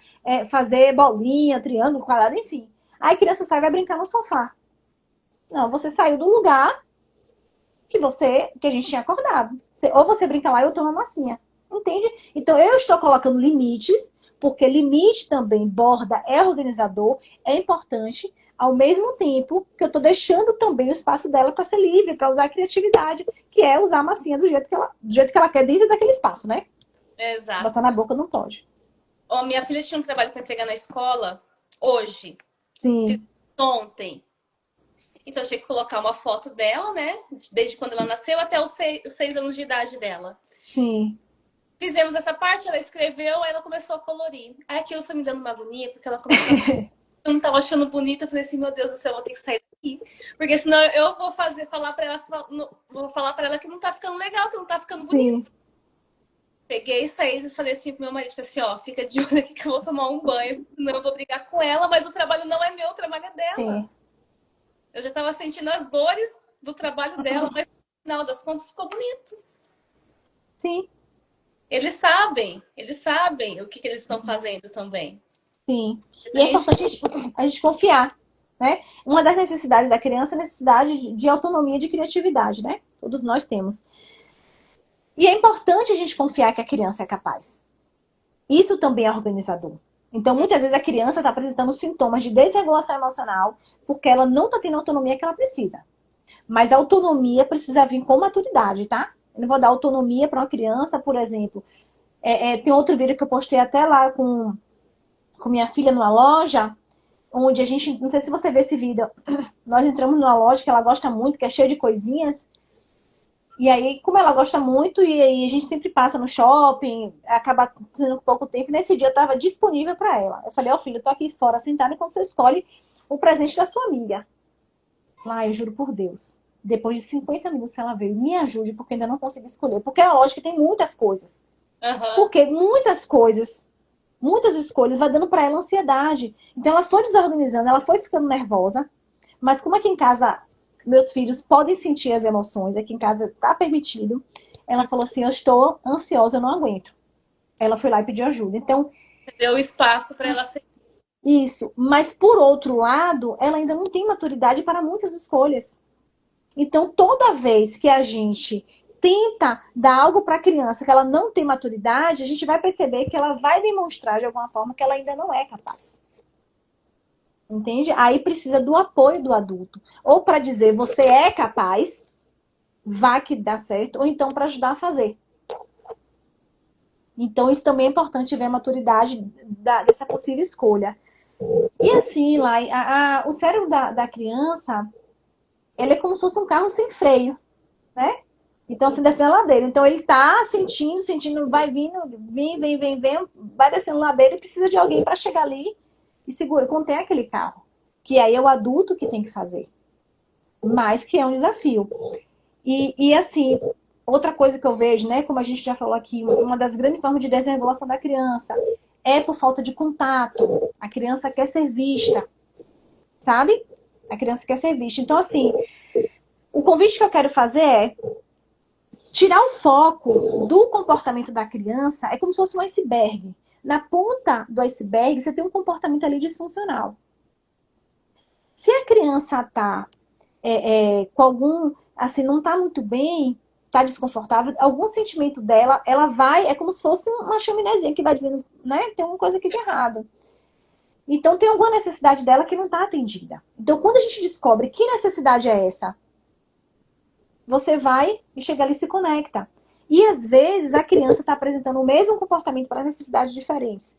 fazer bolinha, triângulo, quadrado, enfim. Aí a criança sai e vai brincar no sofá. Não, você saiu do lugar que a gente tinha acordado. Ou você brinca lá e eu tomo a massinha. Entende? Então eu estou colocando limites, porque limite também, borda, é organizador, é importante, ao mesmo tempo que eu estou deixando também o espaço dela para ser livre, para usar a criatividade, que é usar a massinha do jeito que ela quer dentro daquele espaço, né? Exato. Botar na boca não pode. Minha filha tinha um trabalho para entregar na escola hoje. Sim. Fiz ontem. Então eu tinha que colocar uma foto dela, né? Desde quando ela nasceu até os 6 anos de idade dela. Sim. Fizemos essa parte, ela escreveu, aí ela começou a colorir. Aí aquilo foi me dando uma agonia, porque ela começou eu não tava achando bonito, eu falei assim, meu Deus do céu, eu vou ter que sair daqui. Porque senão eu vou falar pra ela que não tá ficando legal, que não tá ficando bonito. Sim. Peguei, saí e falei assim pro meu marido, falei assim, fica de olho aqui que eu vou tomar um banho, senão eu vou brigar com ela, mas o trabalho não é meu, o trabalho é dela. Sim. Eu já tava sentindo as dores do trabalho dela, mas no final das contas ficou bonito. Sim. Eles sabem o que eles estão fazendo também. Sim. E é importante a gente confiar, né? Uma das necessidades da criança é a necessidade de autonomia, de criatividade, né? Todos nós temos. E é importante a gente confiar que a criança é capaz. Isso também é organizador. Então, muitas vezes a criança está apresentando sintomas de desregulação emocional porque ela não está tendo a autonomia que ela precisa. Mas a autonomia precisa vir com maturidade, tá? Eu não vou dar autonomia para uma criança, por exemplo. Tem outro vídeo que eu postei até lá com minha filha numa loja, onde a gente, não sei se você vê esse vídeo, nós entramos numa loja que ela gosta muito, que é cheia de coisinhas, e aí, como ela gosta muito, e aí a gente sempre passa no shopping, acaba tendo pouco tempo, nesse dia eu estava disponível para ela. Eu falei, filho, eu tô aqui fora sentada enquanto você escolhe o presente da sua amiga. Lá, eu juro por Deus. Depois de 50 minutos ela veio, me ajude, porque ainda não consegui escolher. Porque é lógico que tem muitas coisas. Aham. Porque muitas coisas, muitas escolhas, vai dando para ela ansiedade. Então ela foi desorganizando, ela foi ficando nervosa. Mas como aqui em casa meus filhos podem sentir as emoções, aqui em casa está permitido, ela falou assim, eu estou ansiosa, eu não aguento. Ela foi lá e pediu ajuda. Então, Você deu espaço para ela ser. isso. Mas por outro lado, ela ainda não tem maturidade para muitas escolhas. Então, toda vez que a gente tenta dar algo para a criança que ela não tem maturidade, a gente vai perceber que ela vai demonstrar de alguma forma que ela ainda não é capaz. Entende? Aí precisa do apoio do adulto. Ou para dizer, você é capaz, vá que dá certo, ou então para ajudar a fazer. Então, isso também é importante ver a maturidade dessa possível escolha. E assim, lá, o cérebro da criança, ele é como se fosse um carro sem freio, né? Então, assim, descendo a ladeira. Então, ele tá sentindo, vai vindo, vem, vai descendo a ladeira e precisa de alguém para chegar ali e segura, conter aquele carro. Que aí é o adulto que tem que fazer. Mas que é um desafio. E assim, outra coisa que eu vejo, né, como a gente já falou aqui, uma das grandes formas de desregulação da criança é por falta de contato. A criança quer ser vista, sabe? A criança quer ser vista. Então, assim, o convite que eu quero fazer é tirar o foco do comportamento da criança, é como se fosse um iceberg. Na ponta do iceberg, você tem um comportamento ali disfuncional. Se a criança tá com algum, assim, não tá muito bem, tá desconfortável, algum sentimento dela, ela vai, é como se fosse uma chaminézinha que vai dizendo, né, tem uma coisa aqui de errado. Então tem alguma necessidade dela que não tá atendida. Então quando a gente descobre que necessidade é essa, você vai e chega ali e se conecta. E às vezes a criança está apresentando o mesmo comportamento para necessidades diferentes.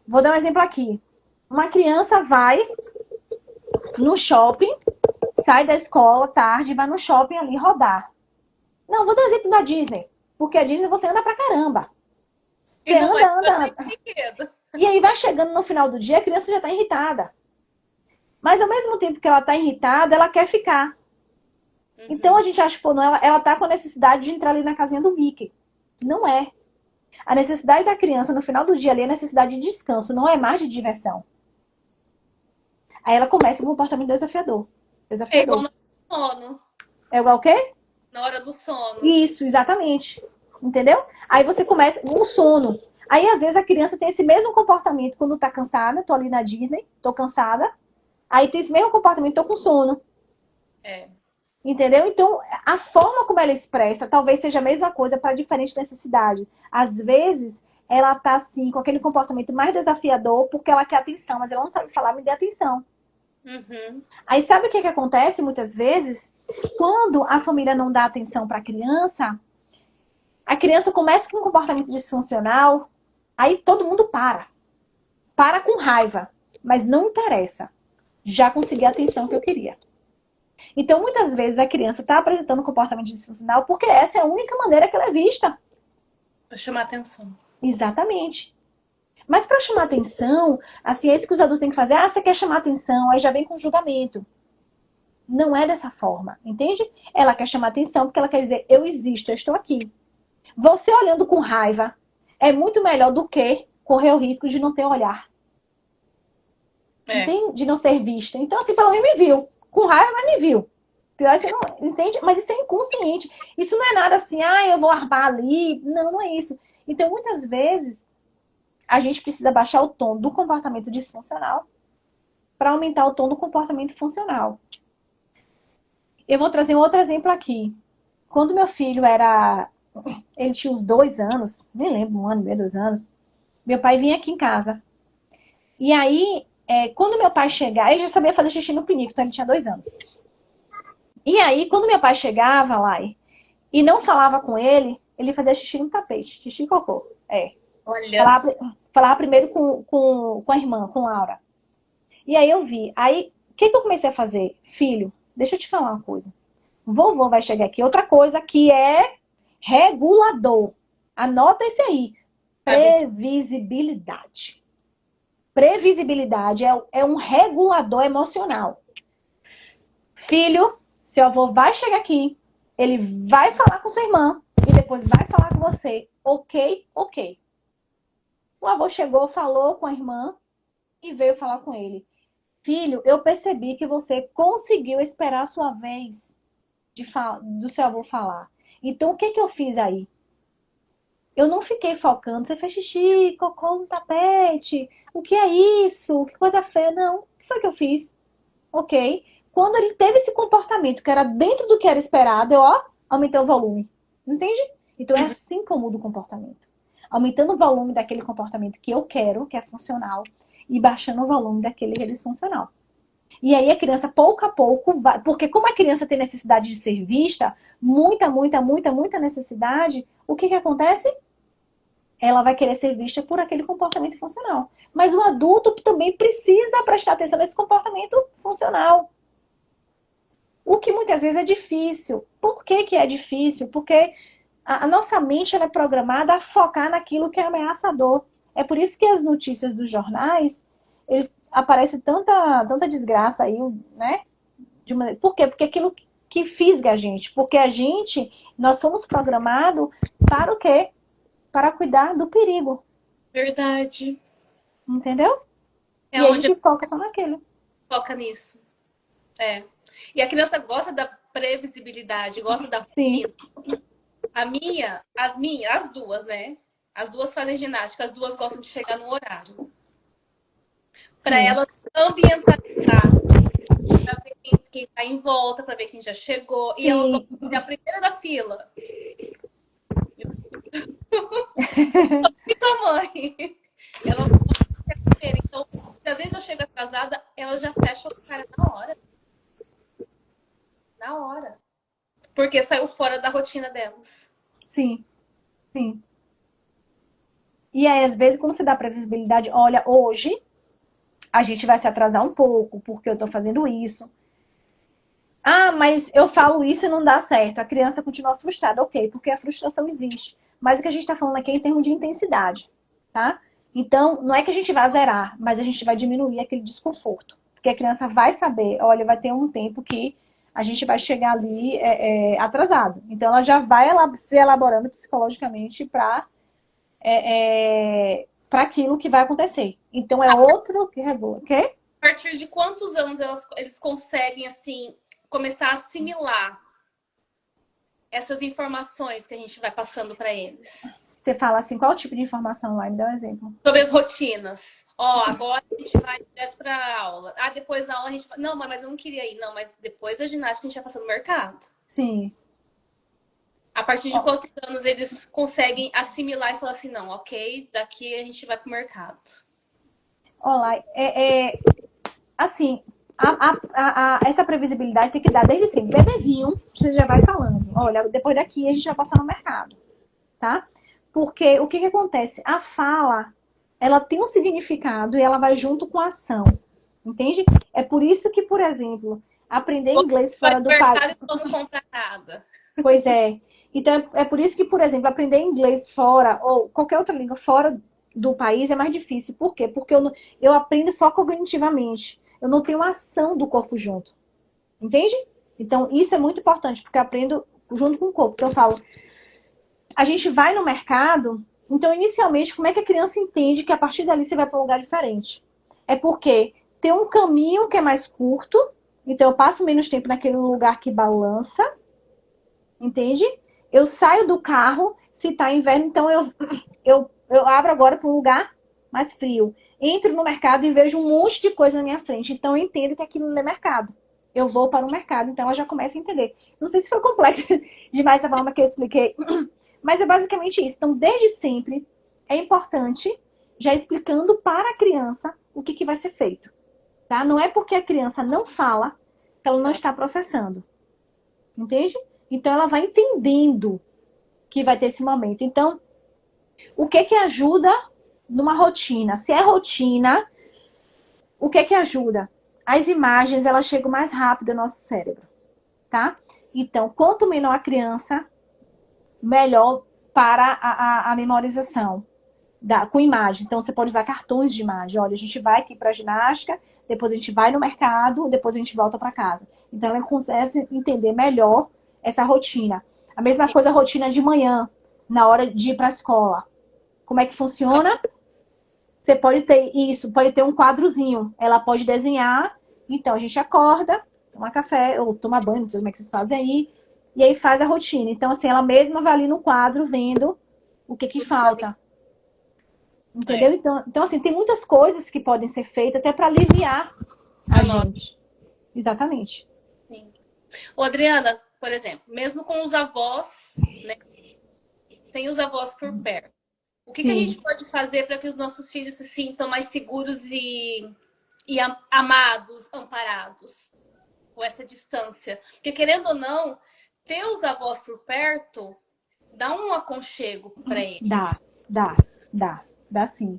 Vou dar um exemplo aqui. Uma criança vai no shopping, sai da escola tarde, vai no shopping ali rodar. Não, vou dar exemplo da Disney. Porque a Disney você anda pra caramba. Você E não vai anda. fazer brinquedo. E aí vai chegando no final do dia, a criança já tá irritada. Mas ao mesmo tempo que ela tá irritada, ela quer ficar. Então a gente acha que, pô, não, ela tá com a necessidade de entrar ali na casinha do Mickey. Não é. A necessidade da criança no final do dia ali é a necessidade de descanso, não é mais de diversão. Aí ela começa com um comportamento desafiador. É igual Desafiador. no sono. É igual o quê? Na hora do sono. Isso, exatamente. Entendeu? Aí você começa com o sono. Aí, às vezes, a criança tem esse mesmo comportamento quando tá cansada. Tô ali na Disney, tô cansada. Aí tem esse mesmo comportamento, tô com sono. É. Entendeu? Então, a forma como ela expressa talvez seja a mesma coisa para diferente necessidade. Às vezes, ela tá assim, com aquele comportamento mais desafiador porque ela quer atenção, mas ela não sabe falar, me dê atenção. Uhum. Aí sabe o que acontece muitas vezes? Quando a família não dá atenção para a criança começa com um comportamento disfuncional, aí todo mundo para. Para com raiva, mas não interessa. Já consegui a atenção que eu queria. Então, muitas vezes a criança está apresentando um comportamento disfuncional porque essa é a única maneira que ela é vista. Pra chamar atenção. Exatamente. Mas para chamar atenção, assim, é isso que os adultos têm que fazer. Ah, você quer chamar atenção, aí já vem com julgamento. Não é dessa forma, entende? Ela quer chamar atenção porque ela quer dizer, eu existo, eu estou aqui. Você olhando com raiva é muito melhor do que correr o risco de não ter olhar. É. Entende? De não ser vista. Então, assim, pelo menos me viu. Com raiva, mas me viu. Pior, você não entende? Mas isso é inconsciente. Isso não é nada assim, eu vou armar ali. Não, não é isso. Então, muitas vezes, a gente precisa baixar o tom do comportamento disfuncional para aumentar o tom do comportamento funcional. Eu vou trazer um outro exemplo aqui. Quando meu filho ele tinha uns 2 anos, nem lembro, 1 ano e meio, 2 anos, meu pai vinha aqui em casa. E aí, quando meu pai chegar, ele já sabia fazer xixi no pinico, então ele tinha 2 anos. E aí, quando meu pai chegava lá e não falava com ele fazia xixi no tapete, xixi e cocô. Olha. Falava primeiro com a irmã, com Laura. E aí eu vi. Aí, o que eu comecei a fazer? Filho, deixa eu te falar uma coisa. Vovô vai chegar aqui. Outra coisa que é regulador. Anota esse aí. Previsibilidade. Previsibilidade é um regulador emocional. Filho, seu avô vai chegar aqui, ele vai falar com sua irmã e depois vai falar com você. Ok? Ok. O avô chegou, falou com a irmã e veio falar com ele. Filho, eu percebi que você conseguiu esperar a sua vez do seu avô falar. Então, o que que eu fiz aí? Eu não fiquei focando. Você fez xixi, cocô no tapete. O que é isso? Que coisa feia. Não. O que foi que eu fiz? Ok. Quando ele teve esse comportamento que era dentro do que era esperado, eu, ó, aumentei o volume. Entende? Então, é assim que eu mudo o comportamento. Aumentando o volume daquele comportamento que eu quero, que é funcional, e baixando o volume daquele que é disfuncional. E aí a criança, pouco a pouco, vai, porque como a criança tem necessidade de ser vista, muita necessidade, o que que acontece? Ela vai querer ser vista por aquele comportamento funcional. Mas o adulto também precisa prestar atenção nesse comportamento funcional. O que muitas vezes é difícil. Por que que é difícil? Porque a nossa mente ela é programada a focar naquilo que é ameaçador. É por isso que as notícias dos jornais, aparece tanta desgraça aí, né? Por quê? Porque aquilo que fisga a gente. Porque nós somos programados para o quê? Para cuidar do perigo. Verdade. Entendeu? É E a onde gente foca só naquilo. foca nisso. É. E a criança gosta da previsibilidade, gosta da Sim. rotina. As duas, né? As duas fazem ginástica, as duas gostam de chegar no horário. Para Sim. elas ambientalizar, para ver quem tá em volta, para ver quem já chegou. E elas Sim. gostam de ser a primeira da fila. E tua mãe? Elas gostam de ser a primeira. Então, se às vezes eu chego atrasada, elas já fecham a cara na hora. Na hora. Porque saiu fora da rotina delas. Sim. Sim. E aí, às vezes, quando você dá previsibilidade, olha, hoje a gente vai se atrasar um pouco, porque eu tô fazendo isso. Ah, mas eu falo isso e não dá certo. A criança continua frustrada, ok, porque a frustração existe. Mas o que a gente está falando aqui é em termos de intensidade, tá? Então, não é que a gente vai zerar, mas a gente vai diminuir aquele desconforto. Porque a criança vai saber, olha, vai ter um tempo que a gente vai chegar ali atrasado. Então, ela já vai se elaborando psicologicamente para aquilo que vai acontecer. Então, é outro que regula, ok? A partir de quantos anos eles conseguem, assim, começar a assimilar essas informações que a gente vai passando para eles? Você fala assim, qual tipo de informação lá? Me dá um exemplo. Sobre as rotinas. Ó, agora a gente vai direto para aula. Ah, depois da aula a gente. Não, mas eu não queria ir. Não, mas depois da ginástica a gente vai passando no mercado. Sim. A partir de Ó, quantos anos eles conseguem assimilar e falar assim, não, ok, daqui a gente vai pro mercado. olá, assim, essa previsibilidade tem que dar desde sempre. Bebezinho, você já vai falando. Olha, depois daqui a gente vai passar no mercado, tá? Porque o que que acontece? A fala, ela tem um significado e ela vai junto com a ação, entende? É por isso que, por exemplo, aprender Ou inglês vai fora pro do país. mercado e tu não compra nada. Pois é. Então, é por isso que, por exemplo, aprender inglês fora, ou qualquer outra língua fora do país é mais difícil. Por quê? Porque eu aprendo só cognitivamente. Eu não tenho ação do corpo junto. Entende? Então, isso é muito importante, porque eu aprendo junto com o corpo. Então, eu falo, a gente vai no mercado, então, inicialmente, como é que a criança entende que a partir dali você vai para um lugar diferente? É porque tem um caminho que é mais curto, então eu passo menos tempo naquele lugar que balança, entende? Eu saio do carro, se tá inverno, então eu abro agora para um lugar mais frio. Entro no mercado e vejo um monte de coisa na minha frente. Então eu entendo que aquilo não é mercado. Eu vou para o mercado, então ela já começa a entender. Não sei se foi complexo demais a forma que eu expliquei, mas é basicamente isso. Então, desde sempre, é importante já explicando para a criança o que vai ser feito. Tá? Não é porque a criança não fala que ela não está processando. Entende? Então ela vai entendendo que vai ter esse momento. Então, o que que ajuda numa rotina? Se é rotina, o que que ajuda? As imagens, elas chegam mais rápido no nosso cérebro, tá? Então, quanto menor a criança, melhor para a memorização com imagens. Então, você pode usar cartões de imagem. Olha, a gente vai aqui para a ginástica, depois a gente vai no mercado, depois a gente volta para casa. Então, ela consegue entender melhor essa rotina. A mesma coisa a rotina de manhã, na hora de ir para a escola. Como é que funciona? Você pode ter isso, pode ter um quadrozinho. Ela pode desenhar. Então, a gente acorda, toma café, ou toma banho, não sei como é que vocês fazem aí. E aí faz a rotina. Então, assim, ela mesma vai ali no quadro vendo o que que falta. Entendeu? Então, assim, tem muitas coisas que podem ser feitas até para aliviar a gente. Exatamente. Sim. Ô, Adriana, por exemplo, mesmo com os avós, né? Tem os avós por perto. O que a gente pode fazer para que os nossos filhos se sintam mais seguros e amados, amparados, com essa distância? Porque, querendo ou não, ter os avós por perto dá um aconchego para eles. Dá sim.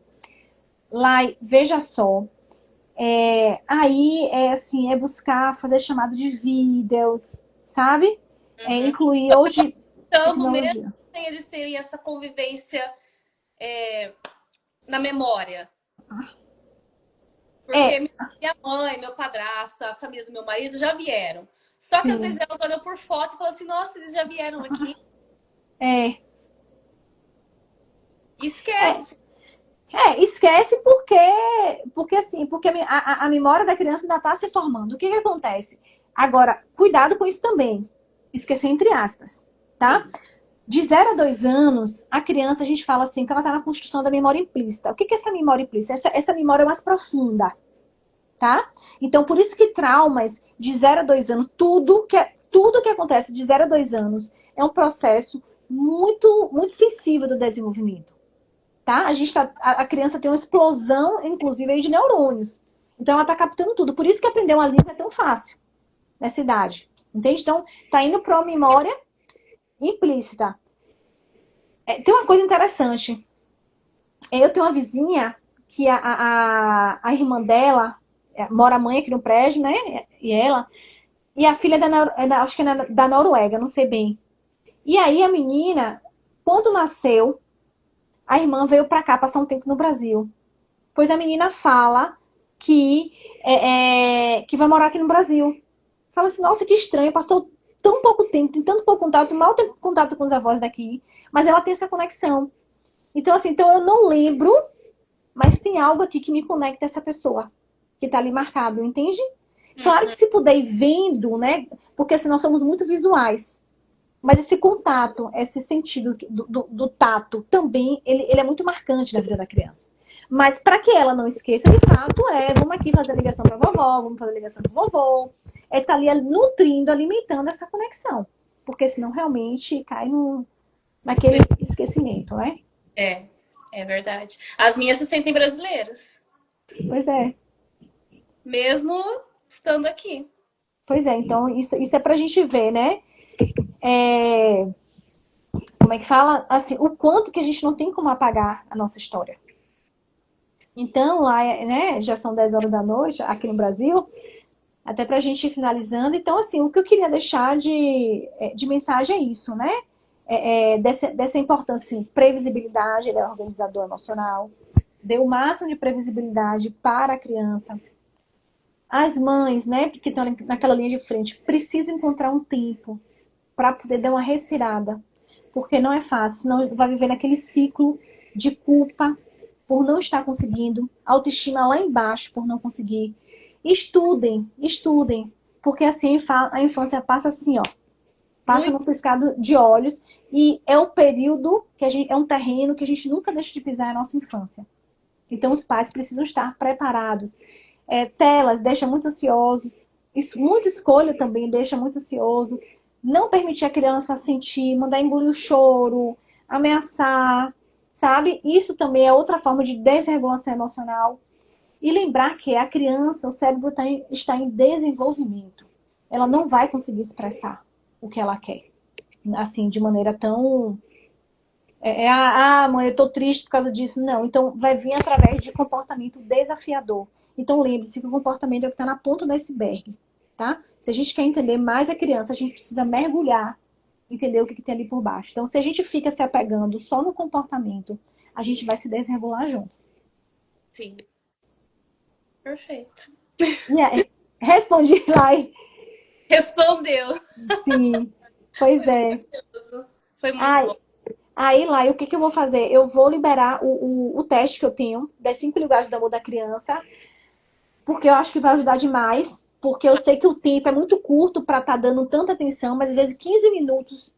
Lai, veja só. Aí assim, é buscar fazer chamado de vídeos, sabe? Incluir hoje tecnologia. Mesmo sem eles terem essa convivência na memória. Porque minha mãe, meu padrasto, a família do meu marido já vieram. Só que às vezes elas olham por foto e falam assim, nossa, eles já vieram aqui. Esquece. Esquece porque assim, porque a memória da criança ainda está se formando. O que acontece? Agora, cuidado com isso também. Esquecer entre aspas, tá? De 0 a 2 anos, a criança, a gente fala assim, que ela está na construção da memória implícita. O que é essa memória implícita? Essa memória é mais profunda, tá? Então, por isso que traumas de 0 a 2 anos, tudo que acontece de 0 a 2 anos é um processo muito, muito sensível do desenvolvimento. Tá? A criança tem uma explosão, inclusive, aí de neurônios. Então, ela está captando tudo. Por isso que aprender uma língua é tão fácil nessa idade. Entende? Então, tá indo para uma memória implícita. Tem uma coisa interessante. Eu tenho uma vizinha que a irmã dela mora a mãe aqui no prédio, né? E a filha acho que é da Noruega, não sei bem. E aí a menina, quando nasceu, a irmã veio pra cá passar um tempo no Brasil. Pois a menina fala que vai morar aqui no Brasil. Fala assim, nossa, que estranho, passou tão pouco tempo, tem tanto pouco contato, mal tem contato com os avós daqui, mas ela tem essa conexão. Então, assim, eu não lembro, mas tem algo aqui que me conecta a essa pessoa, que tá ali marcado, entende? Claro que se puder ir vendo, né, porque assim, nós somos muito visuais. Mas esse contato, esse sentido do tato também, ele é muito marcante na vida da criança. Mas para que ela não esqueça, de fato, vamos aqui fazer a ligação para a vovó, vamos fazer a ligação para o vovô. Tá ali nutrindo, alimentando essa conexão. Porque senão realmente cai naquele esquecimento, né? É verdade. As minhas se sentem brasileiras. Pois é. Mesmo estando aqui. Pois é, então isso é pra gente ver, né? Como é que fala? Assim, o quanto que a gente não tem como apagar a nossa história. Então, lá, né, já são 10 horas da noite, aqui no Brasil, até pra gente ir finalizando. Então, assim, o que eu queria deixar de mensagem é isso, né? Dessa importância, assim, previsibilidade, ele é organizador emocional, dê o máximo de previsibilidade para a criança. As mães, né, que estão naquela linha de frente, precisam encontrar um tempo para poder dar uma respirada, porque não é fácil, senão vai viver naquele ciclo de culpa por não estar conseguindo, autoestima lá embaixo por não conseguir. Estudem, porque assim a infância passa assim, ó, passa no piscado de olhos e é o período que é um terreno que a gente nunca deixa de pisar na nossa infância. Então os pais precisam estar preparados. Telas deixa muito ansioso, muita escolha também deixa muito ansioso. Não permitir a criança sentir, mandar engolir o choro, ameaçar, sabe? Isso também é outra forma de desregulação emocional. E lembrar que a criança, o cérebro está em desenvolvimento. Ela não vai conseguir expressar o que ela quer. Assim, de maneira tão... mãe, eu tô triste por causa disso. Não, então vai vir através de comportamento desafiador. Então lembre-se que o comportamento é o que está na ponta do iceberg, tá? Se a gente quer entender mais a criança, a gente precisa mergulhar, entender o que tem ali por baixo. Então, se a gente fica se apegando só no comportamento, a gente vai se desregular junto. Sim. Perfeito. E aí, respondi lá e Respondeu. sim, pois é. Foi muito Ai, bom. aí lá, e o que que eu vou fazer? Eu vou liberar o teste que eu tenho das 5 linguagens do amor da criança, porque eu acho que vai ajudar demais, porque eu sei que o tempo é muito curto para estar dando tanta atenção, mas às vezes 15 minutos,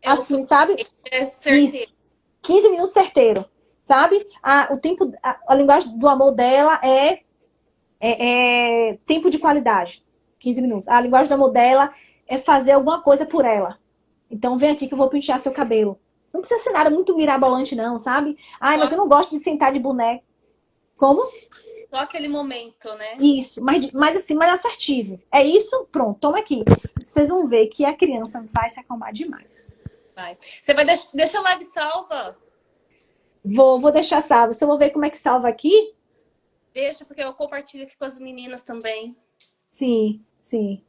É o assim, sabe? é Isso, certeiro. 15 minutos certeiro, sabe? O tempo, a linguagem do amor dela é tempo de qualidade, 15 minutos. A linguagem do amor dela é fazer alguma coisa por ela. Então vem aqui que eu vou pentear seu cabelo. Não precisa ser nada muito mirabolante, não, sabe? Ai, mas Só, eu não gosto de sentar de boneco. Como? só aquele momento, né? Isso, mas assim, mais assertivo. É isso, pronto, toma aqui. Vocês vão ver que a criança vai se acalmar demais. Vai. Você vai deixar a live salva? Vou deixar salvo. Se eu vou ver como é que salva aqui. Deixa, porque eu compartilho aqui com as meninas também. Sim, sim.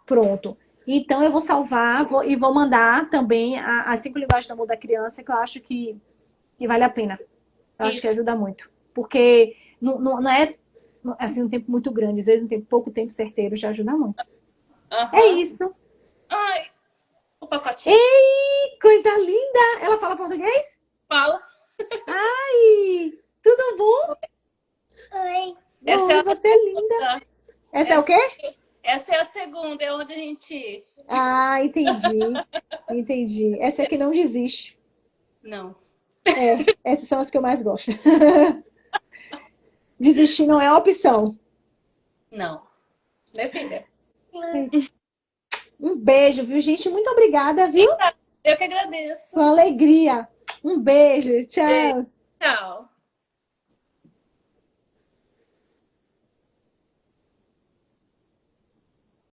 Pronto. Então eu vou salvar e vou mandar também as 5 linguagens do amor da criança, que eu acho que vale a pena. Eu acho que Isso. ajuda muito. Porque não é assim um tempo muito grande, às vezes um tempo, pouco tempo certeiro já ajuda muito. É Aham. isso. Ai, o pacotinho. Ei, coisa linda! Ela fala português? Fala. Ai, tudo bom? Oi. Essa é Oi, a você é linda. segunda. Essa é o Essa, quê? essa é a segunda, é onde a gente. Ah, entendi. Entendi. Essa aqui não desiste. Não, É, essas são as que eu mais gosto. Desistir não é opção. não. Né, filha? Um beijo, viu, gente? Muito obrigada, viu? Eu que agradeço. Com alegria. Um beijo. Tchau. Tchau.